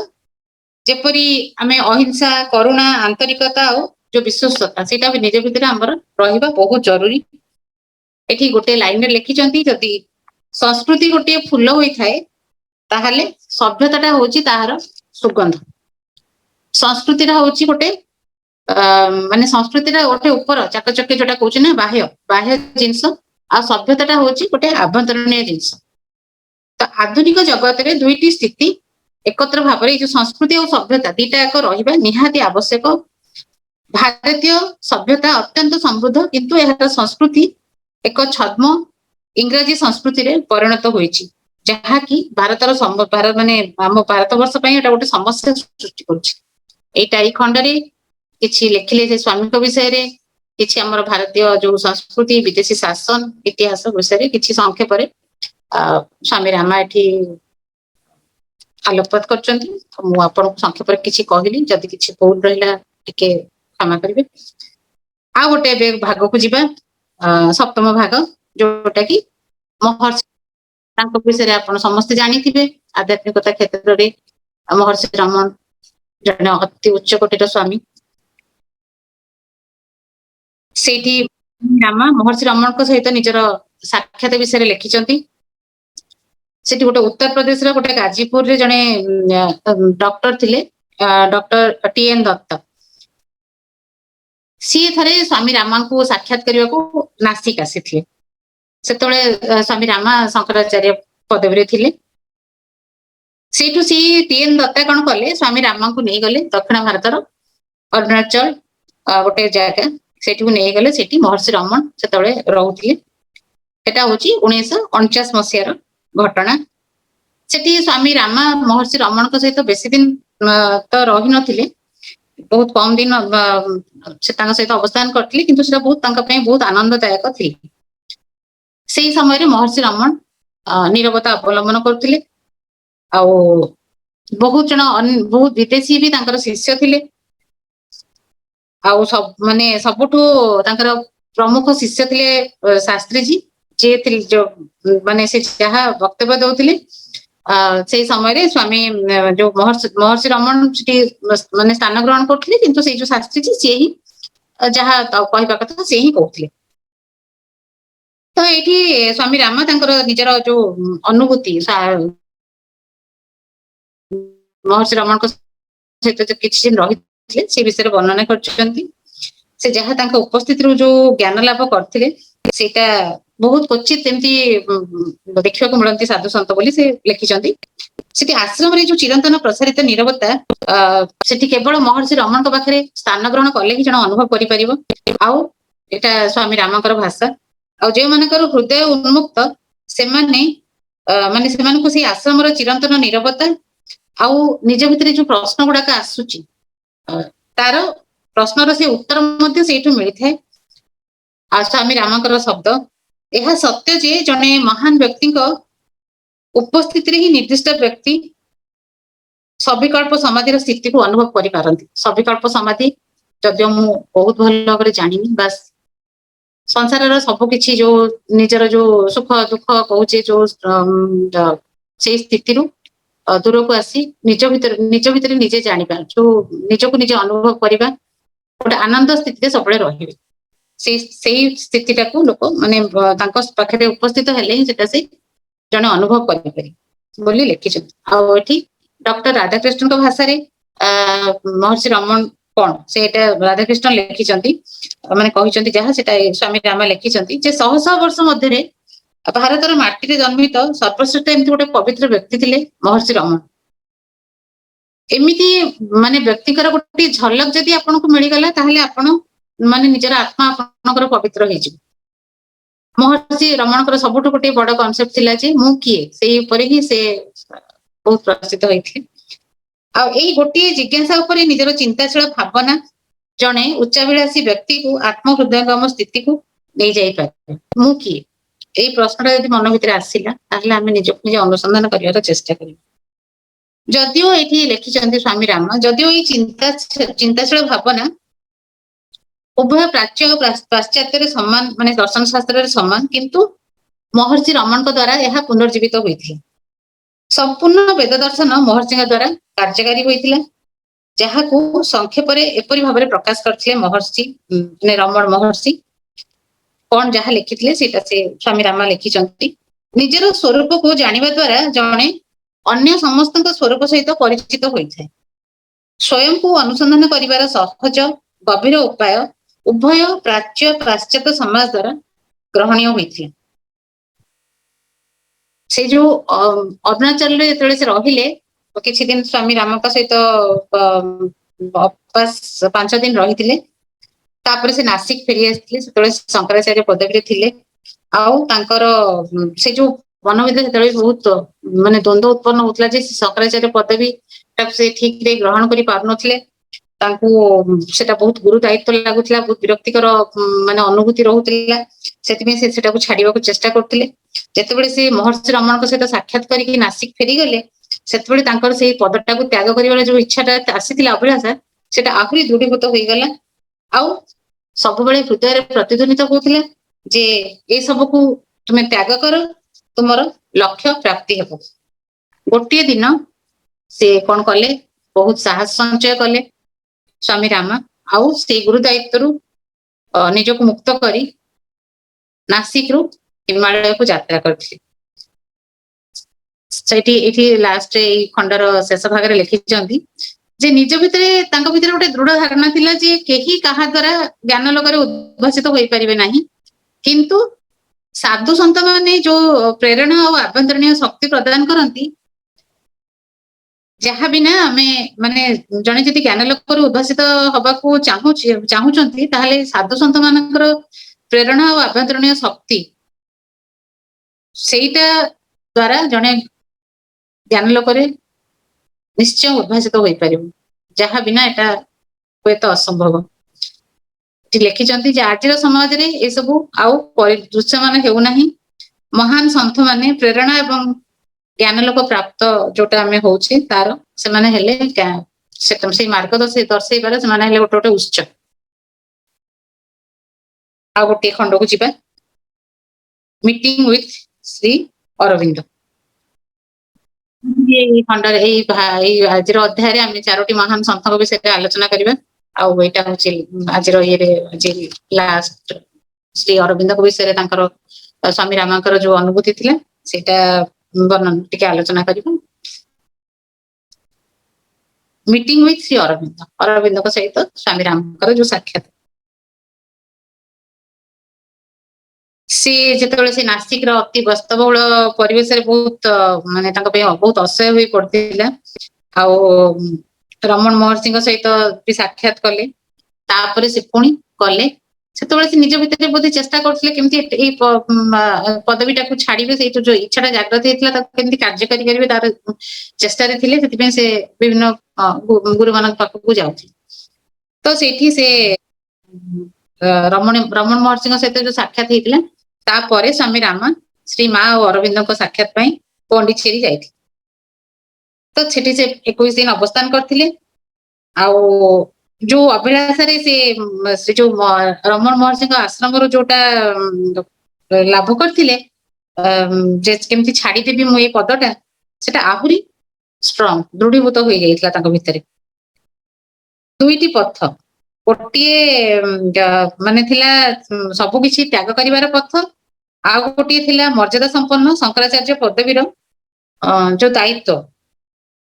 जेपरी आमे अहिंसा करुणा आंतरिकता और जो विश्वस्तता से निज भितर आमर रहिबा बहुत जरूरी एठी गोटे लाइन लिखिं जदि संस्कृति गोटे फूल होता है ताहले सभ्यता होची ताहार सुगंध संस्कृति होची गोटे माने संस्कृति गोटे ऊपर चाकचक्य जोटा कहूँ ना बाह्य बाह्य जिनस आ सभ्यता होची गोटे आभ्यंतरणीय जिनस तो आधुनिक जगत रे दुईटी स्थिति एकत्र भाव जो संस्कृति और सभ्यता दीटा एक रहिबा निहाती आवश्यक भारतीय सभ्यता अत्यंत समृद्ध किंतु यह संस्कृति एक छद्म इंग्राजी संस्कृति रे परिणत होईची जहाँकि भारतर भारत माने आम भारत वर्ष गोटे समस्या सृष्टि करुच्ची खंडरे किछि लिखिले से स्वामी विषय रे किछि हमर भारतीय जो संस्कृति विदेशी शासन इतिहास विषय किछि संक्षेप रे स्वामी रामा एठी आलोकपात करचंती मु आपन संक्षेप रे किछि कहली जदि किछि भूल रहिला टिके क्षमा करिवे आ गोटे भाग को जिबा ସପ୍ତମ ଭାଗ ଯୋଉଟା କି ମହର୍ଷି ତାଙ୍କ ବିଷୟରେ ଆପଣ ସମସ୍ତେ ଜାଣିଥିବେ। ଆଧ୍ୟାତ୍ମିକତା କ୍ଷେତ୍ରରେ ମହର୍ଷି ରମଣ ଜଣେ ଅତି ଉଚ୍ଚ କୋଟିର ସ୍ୱାମୀ। ସେଇଠି ରାମା ମହର୍ଷି ରମଣଙ୍କ ସହିତ ନିଜର ସାକ୍ଷାତ ବିଷୟରେ ଲେଖିଛନ୍ତି। ସେଠି ଗୋଟେ ଉତ୍ତରପ୍ରଦେଶର ଗୋଟେ ଗାଜୀପୁରରେ ଜଣେ ଡକ୍ଟର ଥିଲେ, ଡକ୍ଟର ଟି.ଏନ୍. ଦତ୍ତ। ସିଏ ଥରେ ସ୍ୱାମୀ ରାମାଙ୍କୁ ସାକ୍ଷାତ କରିବାକୁ ନାସିକ ଆସିଥିଲେ। ସେତେବେଳେ ସ୍ୱାମୀ ରାମା ଶଙ୍କରାଚାର୍ଯ୍ୟ ପଦବୀରେ ଥିଲେ। ସେଇଠୁ ସେ ଟି.ଏନ୍. ଦତ୍ତା କଣ କଲେ, ସ୍ୱାମୀ ରାମାଙ୍କୁ ନେଇଗଲେ ଦକ୍ଷିଣ ଭାରତର ଅରୁଣାଚଳ ଗୋଟେ ଜାଗା, ସେଠିକୁ ନେଇଗଲେ। ସେଠି ମହର୍ଷି ରମଣ ସେତେବେଳେ ରହୁଥିଲେ। ଏଟା ହଉଛି 1949 ମସିହାର ଘଟଣା। ସେଠି ସ୍ୱାମୀ ରାମା ମହର୍ଷି ରମଣଙ୍କ ସହିତ ବେଶୀ ଦିନ ତ ରହିନଥିଲେ, ବହୁତ କମ ଦିନ ସେ ତାଙ୍କ ସହିତ ଅବସ୍ଥାନ କରିଥିଲେ, କିନ୍ତୁ ସେଟା ବହୁତ ତାଙ୍କ ପାଇଁ ବହୁତ ଆନନ୍ଦଦାୟକ ଥିଲା। ସେଇ ସମୟରେ ମହର୍ଷି ରମଣ ନିରବତା ଅବଲମ୍ବନ କରୁଥିଲେ। ଆଉ ବହୁତ ଜଣ ବହୁତ ବିଦେଶୀ ବି ତାଙ୍କର ଶିଷ୍ୟ ଥିଲେ। ଆଉ ମାନେ ସବୁଠୁ ତାଙ୍କର ପ୍ରମୁଖ ଶିଷ୍ୟ ଥିଲେ ଶାସ୍ତ୍ରୀଜୀ, ଯିଏ ଥିଲେ ମାନେ ସେ ଯାହା ବକ୍ତବ୍ୟ ଦଉଥିଲେ ସେଇ ସମୟରେ ସ୍ୱାମୀ ଯୋଉ ମହର୍ଷି ରମଣ ସେଠି ମାନେ ସ୍ଥାନ ଗ୍ରହଣ କରୁଥିଲେ, କିନ୍ତୁ ସେଇ ଯୋଉ ଶାସ୍ତ୍ରୀଜୀ ସିଏ ହିଁ ଯାହା କହିବା କଥା ସିଏ ହିଁ କହୁଥିଲେ। ତ ଏଇଠି ସ୍ୱାମୀ ରାମା ତାଙ୍କର ନିଜର ଯୋଉ ଅନୁଭୂତି ମହର୍ଷି ରମଣଙ୍କ ସହିତ କିଛି ଦିନ ରହିଥିଲେ ସେ ବିଷୟରେ ବର୍ଣ୍ଣନା କରିଛନ୍ତି। ସେ ଯାହା ତାଙ୍କ ଉପସ୍ଥିତିରୁ ଯୋଉ ଜ୍ଞାନ ଲାଭ କରିଥିଲେ ସେଇଟା ବହୁତ କ୍ୱଚିତ ଏମିତି ଦେଖିବାକୁ ମିଳନ୍ତି ସାଧୁ ସନ୍ଥ ବୋଲି ସେ ଲେଖିଛନ୍ତି। ସେଠି ଆଶ୍ରମରେ ଯୋଉ ଚିରନ୍ତନ ପ୍ରସାରିତ ନିରବତା ସେଠି କେବଳ ମହର୍ଷି ରମଣଙ୍କ ପାଖରେ ସ୍ଥାନ ଗ୍ରହଣ କଲେ ହିଁ ଜଣେ ଅନୁଭବ କରିପାରିବ। ଆଉ ଏଟା ସ୍ୱାମୀ ରାମଙ୍କର ଭାଷା। ଆଉ ଯେଉଁମାନଙ୍କର ହୃଦୟ ଉନ୍ମୁକ୍ତ ସେମାନେ ମାନେ ସେମାନଙ୍କୁ ସେଇ ଆଶ୍ରମର ଚିରନ୍ତନ ନିରବତା ଆଉ ନିଜ ଭିତରେ ଯୋଉ ପ୍ରଶ୍ନ ଗୁଡାକ ଆସୁଛି ତାର ପ୍ରଶ୍ନର ସେ ଉତ୍ତର ମଧ୍ୟ ସେଇଠୁ ମିଳିଥାଏ। ଆଉ ସ୍ୱାମୀ ରାମଙ୍କର ଶବ୍ଦ, ଏହା ସତ୍ୟ ଯେ ଜଣେ ମହାନ ବ୍ୟକ୍ତିଙ୍କ ଉପସ୍ଥିତିରେ ହିଁ ନିର୍ଦ୍ଦିଷ୍ଟ ବ୍ୟକ୍ତି ସବିକଳ୍ପ ସମାଧିର ସ୍ଥିତିକୁ ଅନୁଭବ କରିପାରନ୍ତି। ସବିକଳ୍ପ ସମାଧି ଯଦିଓ ମୁଁ ବହୁତ ଭଲ ଭାବରେ ଜାଣିନି, ବାସ୍ ସଂସାରର ସବୁ କିଛି ଯୋଉ ନିଜର ଯୋଉ ସୁଖ ଦୁଃଖ କହୁଛେ ଯୋଉ ସେଇ ସ୍ଥିତିରୁ ଦୂରକୁ ଆସି ନିଜ ଭିତରେ ନିଜେ ଜାଣିବା, ଯୋଉ ନିଜକୁ ନିଜେ ଅନୁଭବ କରିବା, ଗୋଟେ ଆନନ୍ଦ ସ୍ଥିତିରେ ସବୁବେଳେ ରହିବେ। ସେଇ ସ୍ଥିତିଟାକୁ ଲୋକ ମାନେ ତାଙ୍କ ପାଖରେ ଉପସ୍ଥିତ ହେଲେ ହିଁ ସେଟା ସେ ଜଣେ ଅନୁଭବ କରିପାରିବେ ବୋଲି ଲେଖିଛନ୍ତି। ଆଉ ଏଠି ଡକ୍ଟର ରାଧାକୃଷ୍ଣଙ୍କ ଭାଷାରେ ମହର୍ଷି ରମଣ କଣ ସେଇଟା ରାଧାକୃଷ୍ଣ ଲେଖିଛନ୍ତି, ମାନେ କହିଛନ୍ତି ଯାହା ସେଟା ସ୍ୱାମୀ ରାମା ଲେଖିଛନ୍ତି ଯେ ଶହ ଶହ ବର୍ଷ ମଧ୍ୟରେ ଭାରତର ମାଟିରେ ଜନ୍ମିତ ସର୍ବଶ୍ରେଷ୍ଠ ଏମିତି ଗୋଟେ ପବିତ୍ର ବ୍ୟକ୍ତି ଥିଲେ ମହର୍ଷି ରମଣ। ଏମିତି ମାନେ ବ୍ୟକ୍ତିଙ୍କର ଗୋଟେ ଝଲକ ଯଦି ଆପଣଙ୍କୁ ମିଳିଗଲା ତାହେଲେ ଆପଣ ମାନେ ନିଜର ଆତ୍ମା ଆପଣଙ୍କର ପବିତ୍ର ହେଇଯିବ। ମହର୍ଷି ରମଣଙ୍କର ସବୁଠୁ ଗୋଟେ ବଡ କନସେପ୍ଟ ଥିଲା ଯେ ମୁଁ କିଏ, ସେଇ ଉପରେ ହିଁ ସେ ବହୁତ ପ୍ରସିଦ୍ଧ ହେଇଥିଲେ। ଆଉ ଏଇ ଗୋଟିଏ ଜିଜ୍ଞାସା ଉପରେ ନିଜର ଚିନ୍ତାଶୀଳ ଭାବନା ଜଣେ ଉଚ୍ଚାଭିଳାଷୀ ବ୍ୟକ୍ତିକୁ ଆତ୍ମ ହୃଦୟଙ୍ଗମ ସ୍ଥିତିକୁ ନେଇଯାଇପାରେ। ମୁଁ କିଏ, ଏଇ ପ୍ରଶ୍ନଟା ଯଦି ମନ ଭିତରେ ଆସିଲା ତାହେଲେ ଆମେ ନିଜକୁ ନିଜେ ଅନୁସନ୍ଧାନ କରିବାର ଚେଷ୍ଟା କରିବା। ଯଦିଓ ଏଠି ଲେଖିଛନ୍ତି ସ୍ୱାମୀ ରାମ, ଯଦିଓ ଏଇ ଚିନ୍ତାଶୀଳ ଭାବନା ଉଭୟ ପ୍ରାଚ୍ୟ ଓ ପାଶ୍ଚାତ୍ୟରେ ସମାନ, ମାନେ ଦର୍ଶନ ଶାସ୍ତ୍ରରେ ସମାନ, କିନ୍ତୁ ମହର୍ଷି ରମଣଙ୍କ ଦ୍ଵାରା ଏହା ପୁନର୍ଜୀବିତ ହୋଇଥିଲା। ସମ୍ପୂର୍ଣ୍ଣ ବେଦ ଦର୍ଶନ ମହର୍ଷିଙ୍କ ଦ୍ଵାରା କାର୍ଯ୍ୟକାରୀ ହୋଇଥିଲା, ଯାହାକୁ ସଂକ୍ଷେପରେ ଏପରି ଭାବରେ ପ୍ରକାଶ କରିଥିଲେ ମହର୍ଷି ରମଣ ମହର୍ଷି। କଣ ଯାହା ଲେଖିଥିଲେ ସେଇଟା ସେ ସ୍ୱାମୀ ରାମା ଲେଖିଛନ୍ତି। ନିଜର ସ୍ୱରୂପକୁ ଜାଣିବା ଦ୍ଵାରା ଜଣେ ଅନ୍ୟ ସମସ୍ତଙ୍କ ସ୍ୱରୂପ ସହିତ ପରିଚିତ ହୋଇଥାଏ। ସ୍ୱୟଂକୁ ଅନୁସନ୍ଧାନ କରିବାର ସହଜ ଗଭୀର ଉପାୟ ଉଭୟ ପ୍ରାଚ୍ୟ ପାଶ୍ଚାତ୍ୟ ସମାଜ ଦ୍ଵାରା ଗ୍ରହଣୀୟ ହୋଇଥିଲା। ସେ ଯୋଉ ଅରୁଣାଚଳରେ ଯେତେବେଳେ ସେ ରହିଲେ କିଛି ଦିନ ସ୍ୱାମୀ ରାମଙ୍କ ସହିତ 5 ଦିନ ରହିଥିଲେ। ତାପରେ ସେ ନାସିକ ଫେରି ଆସିଥିଲେ, ସେତେବେଳେ ଶଙ୍କରାଚାର୍ଯ୍ୟ ପଦବୀରେ ଥିଲେ। ଆଉ ତାଙ୍କର ସେ ଯୋଉ ମନ ଭିତରେ ସେତେବେଳେ ବହୁତ ମାନେ ଦ୍ୱନ୍ଦ୍ୱ ଉତ୍ପନ୍ନ ହଉଥିଲା ଯେ ଶଙ୍କରାଚାର୍ଯ୍ୟ ପଦବୀ ତାକୁ ସେ ଠିକରେ ଗ୍ରହଣ କରି ପାରୁନଥିଲେ। ତାଙ୍କୁ ସେଟା ବହୁତ ଗୁରୁ ଦାୟିତ୍ୱ ଲାଗୁଥିଲା, ବହୁତ ବିରକ୍ତିକର ମାନେ ଅନୁଭୂତି ରହୁଥିଲା। ସେଥିପାଇଁ ସେ ସେଟାକୁ ଛାଡିବାକୁ ଚେଷ୍ଟା କରୁଥିଲେ। ଯେତେବେଳେ ସେ ମହର୍ଷି ରମଣଙ୍କ ସହିତ ସାକ୍ଷାତ କରିକି ନାସିକ ଫେରିଗଲେ, ସେତେବେଳେ ତାଙ୍କର ସେଇ ପଦଟାକୁ ତ୍ୟାଗ କରିବାର ଯୋଉ ଇଚ୍ଛାଟା ଆସିଥିଲା, ଅଭିଳାଷା, ସେଟା ଆହୁରି ଦୃଢୀଭୂତ ହୋଇଗଲା। ଆଉ ସବୁବେଳେ ହୃଦୟରେ ପ୍ରତିଧ୍ୱନିତ ହଉଥିଲା जे ए सब को तुम्हें त्याग कर तुमर लक्ष्य प्राप्ति हेबो। गोटे दिन से कौन कले बहुत साहस संचय कले स्वामी रामा आउ से गुरु दायित्व निजक मुक्त करी नासिक रु हिमालय को यात्रा करथिले। सेठी एठी लास्ट ए खंडर शेष भाग रे लिखिचंती जे निज भितरे तांको भितरे गोटे दृढ़ धारणा थिला जे केही काहा द्वारा ज्ञान लोकरे उद्भासित होई परिबे नाही, किंतु साधु संत माने जो प्रेरणा और आभ्यंतरणीय शक्ति प्रदान करती जहाँ भी ना आमे माने जने जदि ज्ञान लोक उद्भासित हवा को चाहूचंती ताहले साधु संत मानकर प्रेरणा और आभ्यंतरणीय शक्ति सेटा द्वारा जने ज्ञान लोक निश्चय उद्भासित हो पार जहाँ बिना एटा हुए तो असंभव। लिखिं आज समाज रे ये सब आउ दृश्यमान हेउना महान सन्थ माने प्रेरणा एवं ज्ञान लोक प्राप्त जोटा आमे होउछे तार से माने हेले से मार्ग दर्शे पारे से माने हेले गोटे गोटे उत्स। आ गोटे खंड को जीवा मीटिंग विथ श्री अरविंद। खंड आज अध्याय आम चारोटी महान सन्थ विषय आलोचना करवा आईटा हूँ आज ये लास्ट श्री अरविंद विषय स्वामी रामांकर जो अनुभूति थिला सेटा वर्णन टिके आलोचना करवा। मीटिंग विथ श्री अरविंद अरविंद सहित स्वामी रामांकर जो साक्षात सी जिते से नासिक अति व्यस्तबहुल परिवेश बहुत माने बहुत असह्य हो पड़ता रमण महर्षि सहित भी साक्षात कले तापर से पुणी कले से निज भितर बोधे चेष्टा करते केमती पदवीटा को छाड़े से जो इच्छा जागृत होता केमती कार्यकारी करेंगे तार चेष्टा से विभिन्न गुरु मान पाखक जाऊे तो से रमण महर्षि सहित जो साक्षात होता तापर स्वामी रामा श्री माँ और अरविंद साक्षात पांडिचेरी जाइए तो सेठी से 21 दिन अवस्थान करथिले जो अभिलाषा से जो रमण महर्षि आश्रम जोटा लाभ करथिले केमती छाड़ीदेवी मु पदटा सेटा आहुरी स्ट्रंग दृढ़ीभूत हो जाइथिला भितर दुईटी पथ गोटे माने थिला सबु किछि त्याग करिवार पथ आ गोटे थिला मर्यादा संपन्न शंकराचार्य पदवीर जो दायित्व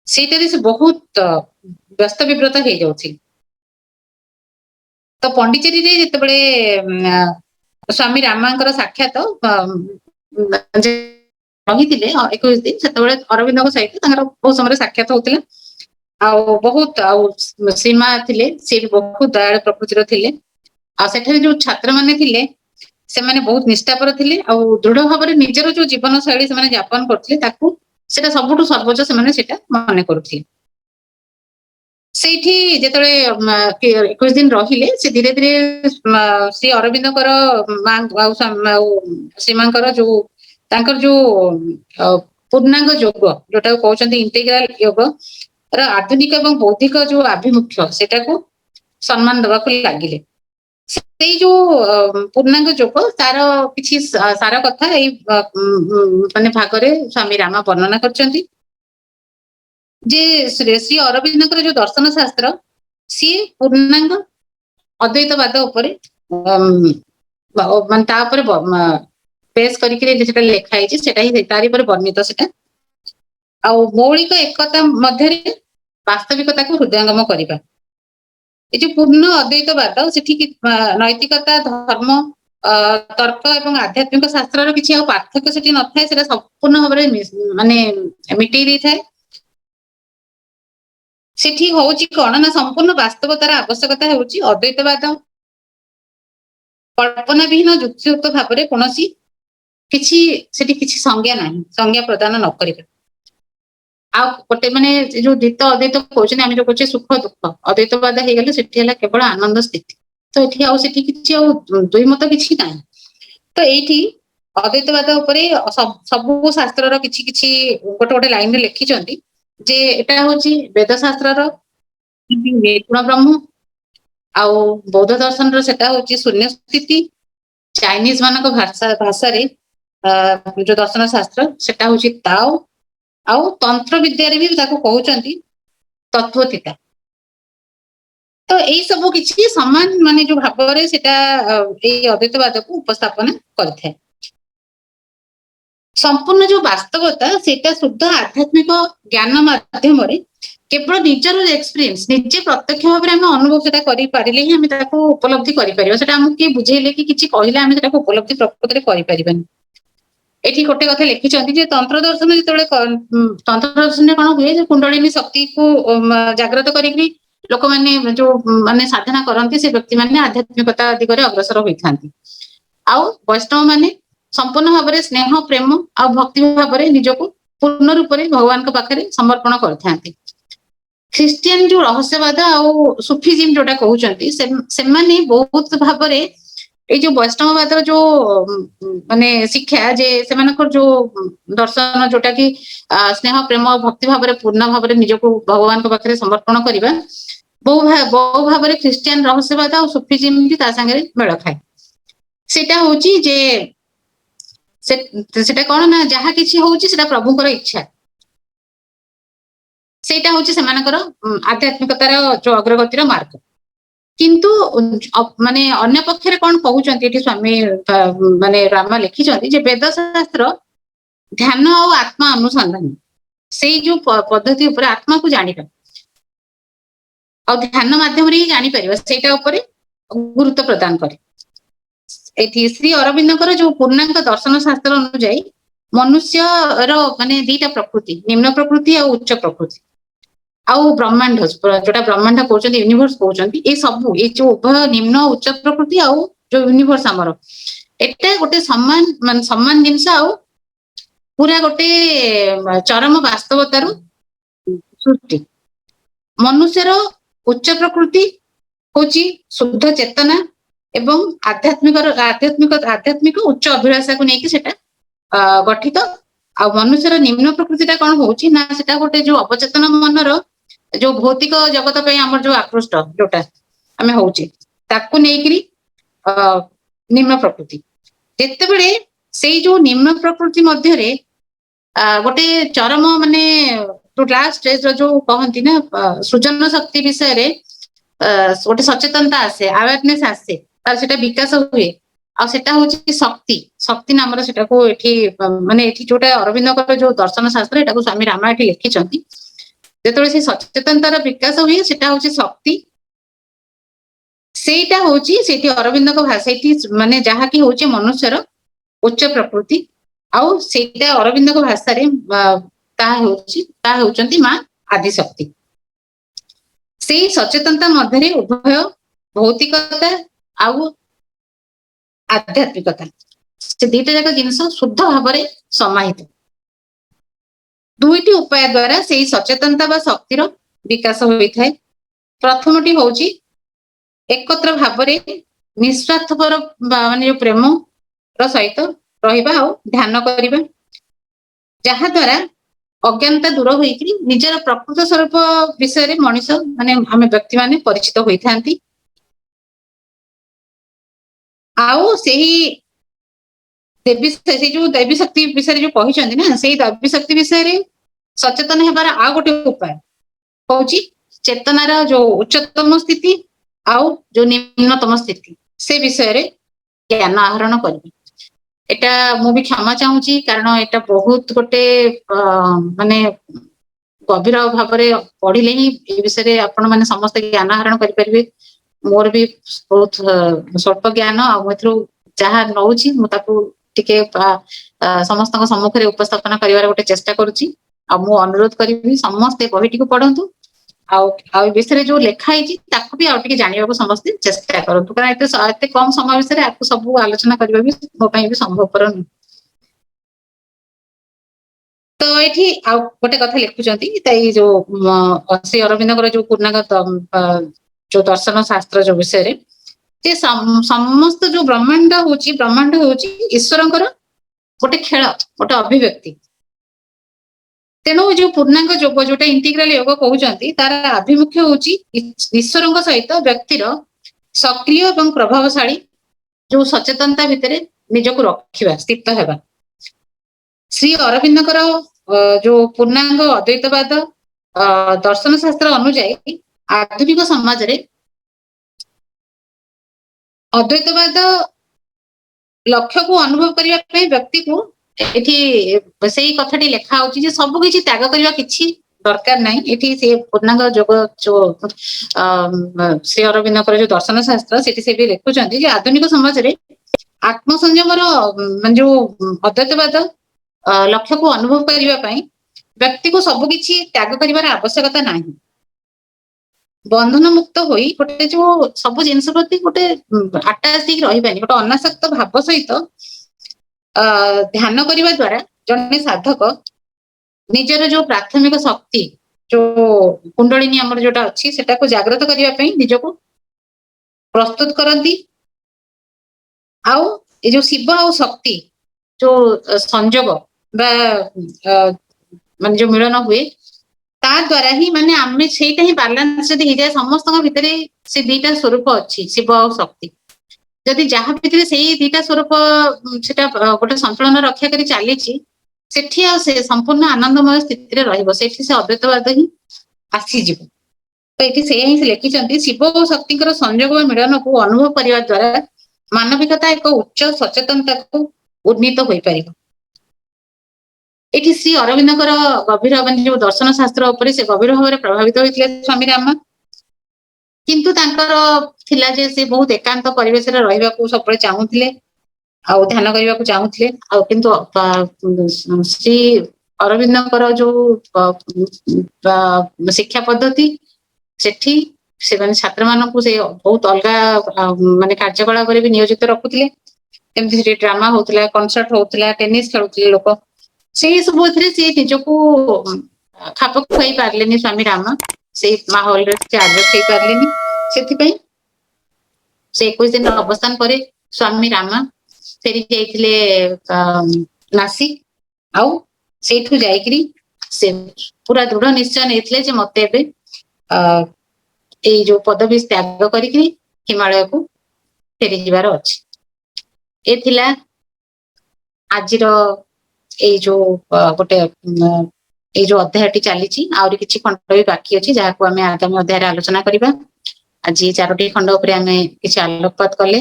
सेटा से बहुत व्यस्त विव्रत हो जाउछि। तो पांडिचेरी रे जेतेबेले स्वामी रामांकर साक्षात रहिथिले 21 दिन सेतेबेले अरविंद सहित बहुत समय साक्षात होतिला बहुत सीमा थिले से बहुत दयालु प्रकृतिर थिले सेठे जो छात्र माने थिले से माने बहुत निष्ठापर थिले दृढ़ भाव निजर जो जीवन शैली से माने यापन करथिले ताकू सेटा सबुठु सर्वोच्च से माने सेटा माने करथिले। सेठी जेतले 21 दिन रहिले से धीरे धीरे श्री अरविंद श्रीमांकर जो तांकर जो पूर्णांग योग जोटा कहते इंटीग्राल योग आधुनिक एवं बौद्धिक जो आभिमुख्य सेटा को सम्मान देवा लगिले से जो पूर्णांग योग तार किछि सार कथा माने भागरे स्वामी रामा वर्णना करछंती जे श्री अरविंद जो दर्शन शास्त्र सी पूर्णांग अद्वैतवाद उपरे माने तापर पेश करके लिखाई से तारी पर वर्णित सेटा मौलिक एकता मध्य वास्तविकता को हृदयंगम करवा ये पूर्ण अद्वैतवाद से नैतिकता धर्म तर्क एवं आध्यात्मिक शास्त्र किसी पार्थक्य से न था संपूर्ण भाव माने मिटई दे था सेठी होउची कौन ना संपूर्ण वास्तवतार आवश्यकता होउची अद्वैतवाद कल्पना विहीन युक्तियुक्त भाव में कौन किसी संज्ञा ना संज्ञा प्रदान न करिबा गोटे माने जो द्वित अद्वैत कहते आम जो कहे सुख दुख अद्वैतवाद हो गले से केवल आनंद स्थिति तो ये किसी दुई मत किसी ना तो ये अद्वैतवाद उपरे सबू शास्त्र किसी किसी गोटे गोटे लाइन लिखिं जे एटा होची वेद शास्त्र निर्गुण ब्रह्म आउ बौद्ध दर्शन सेटा होची शून्य स्थिति ଚାଇନିଜ ମାନଙ୍କ ଭାଷାରେ जो दर्शन शास्त्र सेटा हूँ ताओ आउ तंत्र विद्यारे भी ताको कहउचंती तत्वतिता। तो यही सब किसी समान माने जो भाव में सेटा अद्वैतवाद को उपस्थापन करथे। संपूर्ण जो वास्तवता सेटा शुद्ध आध्यात्मिक ज्ञान माध्यम केवल निजर एक्सपीरियंस निजे प्रत्यक्ष भाव में अनुभव से करें ही उपलब्धि कर बुझेले कि किसी कहले आम से उपलब्धि प्रकृति में करें। एठी गोटे कथा लिखिछंती जे तंत्र दर्शन जेतेबेले तंत्र दर्शन कौन हुए कुंडलिनी शक्ति को जागृत करी लोक माने जो माने साधना करती से व्यक्ति माने आध्यात्मिकता दिगरे अग्रसर होइथांती। आउ वैष्णव माने संपूर्ण भाव में स्नेह प्रेम आ भक्ति भाव में निजको पूर्ण रूप से भगवान के पाखरे समर्पण करथांती। ख्रिस्टियन जो रहस्यवाद आउ सुफिजिम जोटा कहउचंती से माने बहुत भाव में ये जो वैष्णववाद जो माने शिक्षा जे सेमानकर जो दर्शन जोटा कि स्नेह प्रेम भक्ति भाव में पूर्ण भाव में निजको भगवान के पाखरे समर्पण करबा बहु भाव में ख्रिस्टियन रहस्यवाद और सुफिजिम भी ता संगे मेल खाए। सेटा होची जे सेटा कोन ना जहा किछि होची सेटा प्रभुकर इच्छा सेटा होची सेमानकर आध्यात्मिकतार जो अग्रगतिर मार्ग। किंतु माने अन्य पक्षरे कौन कहउचंती एठी स्वामी माने रामा लिखिचंती जे वेद शास्त्र ध्यान और आत्मा अनुसंधान से जो पद्धति ऊपर आत्मा को जानिबा और ध्यान माध्यम रे जानि परिबा सेटा ऊपर गुरुत्व प्रदान करे। एठी श्री अरविंदकर जो पूर्णांग दर्शन शास्त्र अनुसार मनुष्य रो माने दीटा प्रकृति निम्न प्रकृति और उच्च प्रकृति आउ ब्रह्मांड जोटा ब्रह्मांड कहते यूनिवर्स कहते ये सब ये जो उभय निम्न उच्च प्रकृति आउ जो यूनिवर्स आमर एटा गोटे सम्मान मान सम्मान जिनस आउ पूरा गोटे चरम वास्तवतार सृष्टि। मनुष्यर उच्च प्रकृति होची शुद्ध चेतना एवं आध्यात्मिक आध्यात्मिक आध्यात्मिक उच्च अभिलाषा को लेकिन सेटा गठित आ मनुष्यर निम्न प्रकृति कौन होची ना सेटा गोटे जो अवचेतन मनर जो भौतिक जगत पे हमर जो आकृष्ट जोटा हमें होची ताकू नेकरी निम्न प्रकृति जेते बेले से जो निम्न प्रकृति मध्य रे गोटे चरम माने तो लास्ट स्टेज जो कहंती ना सृजन शक्ति विषय रे गोटे सचेतनता आसे अवेयरनेस आसे तार सेटा विकास हुए आ सेटा होची शक्ति शक्ति नामर सेटा को एठी माने एठी जोटा अरविंदकर जो दर्शन शास्त्र एटा को स्वामी रामा एठी लिखिचंती जेतबेले से सचेतनतार विकास हुए सेटा होची शक्ति सेटा होची सेठी अरविंद को भाषा एठी माने जहा कि होची मनुष्यर उच्च प्रकृति आउ सेटा अरविंद को भाषा रे ता होचंती मां आदि शक्ति। से सचेतनता मध्य रे उभय भौतिकता आउ आध्यात्मिकता से दीटा जाक जिनस शुद्ध भाव में समाहित दुईटी उपाय द्वारा से सचेतनता व शक्तिर विकास होता है। प्रथमटी होची एकत्र भाव में निस्वार्थपर माने जो प्रेम सहित रहिबा और ध्यान करिबा जहा द्वारा अज्ञानता दूर होइकरी निजर प्रकृत स्वरूप विषय रे मनुष्य माने आमे व्यक्ति माने परिचित होइथांती। आउ सेही देवी से जो देवी शक्ति विषय जो कहिसंती ना सेही देवी शक्ति विषय रे सचेतन हेबार आ गोटे उपाय होची चेतनार जो उच्चतम स्थिति आउ जो निम्नतम स्थिति से विषय रे ज्ञान आहरण करिबे। एटा मु भी क्षमा चाहूची कारण एटा बहुत गोटे माने गभीर भाव में पढ़िले ही ए विषय रे आपण माने समस्त ज्ञान आहरण करि परिबे। मोर भी बहुत स्वल्प ज्ञान आथु जहाँ नौची मु ताकू टिके समस्त सम्मुख रे उपस्थापन करिवार गोटे चेष्टा करूची आ मु अनुरोध करिबी समस्त बहिटी को पढंतु आ विषय जो लेखाई ताकू भी आउटे जानिबा को समस्त चेष्टा करतु कारण एते कम समय विषय आपको सब आलोचना करबा भी मो पई भी संभवपर नहीं। तो एठी आ गोटे कथा लिखुचंती ताई जो श्री अरविंदकर जो पूर्णांग जो दर्शन शास्त्र जो विषय रे जे समस्त जो ब्रह्मांड होची ईश्वरंकर गोटे खेल गोटे अभिव्यक्ति। तेणु जो पूर्णांग योग जोटा इंटीग्राल योग कहउचंती तार आभिमुख्य होची ईश्वरंक सहित व्यक्तिर सक्रिय एवं प्रभावशाली जो सचेतनता भितर निजको रखिबा स्थित हेबा श्री अरविंदकर जो पूर्णांग अद्वैतवाद दर्शन शास्त्र अनुଯାयी आधुनिक समाज रे अद्वैतवाद लक्ष्य को अनुभव करने व्यक्ति को एठी से कथाटी लेखा होची जे सब किछि त्याग करबा किछि दरकार नहीं एठी से पूर्णांग योग जो श्री अरविंदकर जो दर्शन शास्त्र सेठी से भी लिखुचंती जे आधुनिक समाज रे आत्म संयम रो जो अद्वैतवाद लक्ष्य को अनुभव करने व्यक्ति को सब किछि त्याग करिवार आवश्यकता नहीं बंधन मुक्त होई गोटे जो सब जिनस प्रति गोटे अटैच रही गोटे अनासक्त भाव सहित ध्यान करने द्वारा जने साधक निजर जो प्राथमिक शक्ति जो कुंडलिनी आमर जोटा अच्छी सेटा को जागृत करने निजको प्रस्तुत करती आउ ये जो शिव आ शक्ति जो संजोग मान जो मिलन हुए ता द्वारा ही माने आमे सेटा ही बैलेंस जदी हो जाए समस्त भितर से दीटा स्वरूप अच्छी शिव और शक्ति जदि जहाँ भितर से दीटा स्वरूप सेटा गोटे संतुलन रक्षा करी चली सेठी आ से संपूर्ण आनंदमय स्थिति रहिबो सेठी से अद्वैतवाद ही आसीजिब तो ये से ही लिखिं शिव और शक्ति संयोग मिलन को अनुभव करने द्वारा मानविकता एक उच्च सचेतनता को उन्नीत हो पार एठी श्री अरविंदकर गभीर जो दर्शन शास्त्र उपरे से गभीर भाव प्रभावित होते स्वामी राम किंतु तांकर थिला जे से बहुत एकांत परिवेश रे रहिबा को सब चाहूले आ ध्यान करने को चाहूले आ किंतु श्री अरविंदकर जो शिक्षा पद्धति सेठी से माने छात्र मानक से बहुत अलग माने कार्यकलाप भी नियोजित रखुले एमती ड्रामा होता कनसर्ट होता टेनिस खेलुले लोक से सब से निजको खाप खुआई पारे स्वामी राम से माहौल से आडजस्ट हो पारे से 21 दिन अवस्थान पर स्वामी राम फेरी जाइए नासिक आउ सेठू जाइकरी से पूरा दृढ़ निश्चय नहीं मत ए जो पदवी त्याग करी हिमालय को फेरी जीवार अच्छी ए आजिर ए जो गोटे ये जो अध्याय चली आहरी किसी खंड भी बाकी अच्छी जहाँ को आम आगामी अध्याय आलोचना करवा आज 4टी खंड उपरे आमे किसी आलोकपात कले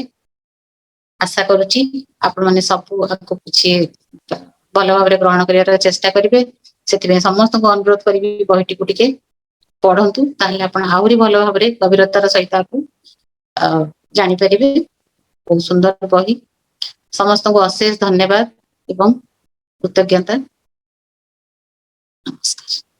आशा करुच्ची आपण मैंने सब किसी भल भाव ग्रहण कर चेष्टा करेंगे से समस्त को अनुरोध करी बहीटी को टिके पढ़ंतु ताहले आपण आहरी भल भाव गभीरतार सहित जापर बहुत सुंदर बही समस्त को अशेष धन्यवाद एवं कृतज्ञता नमस्कार।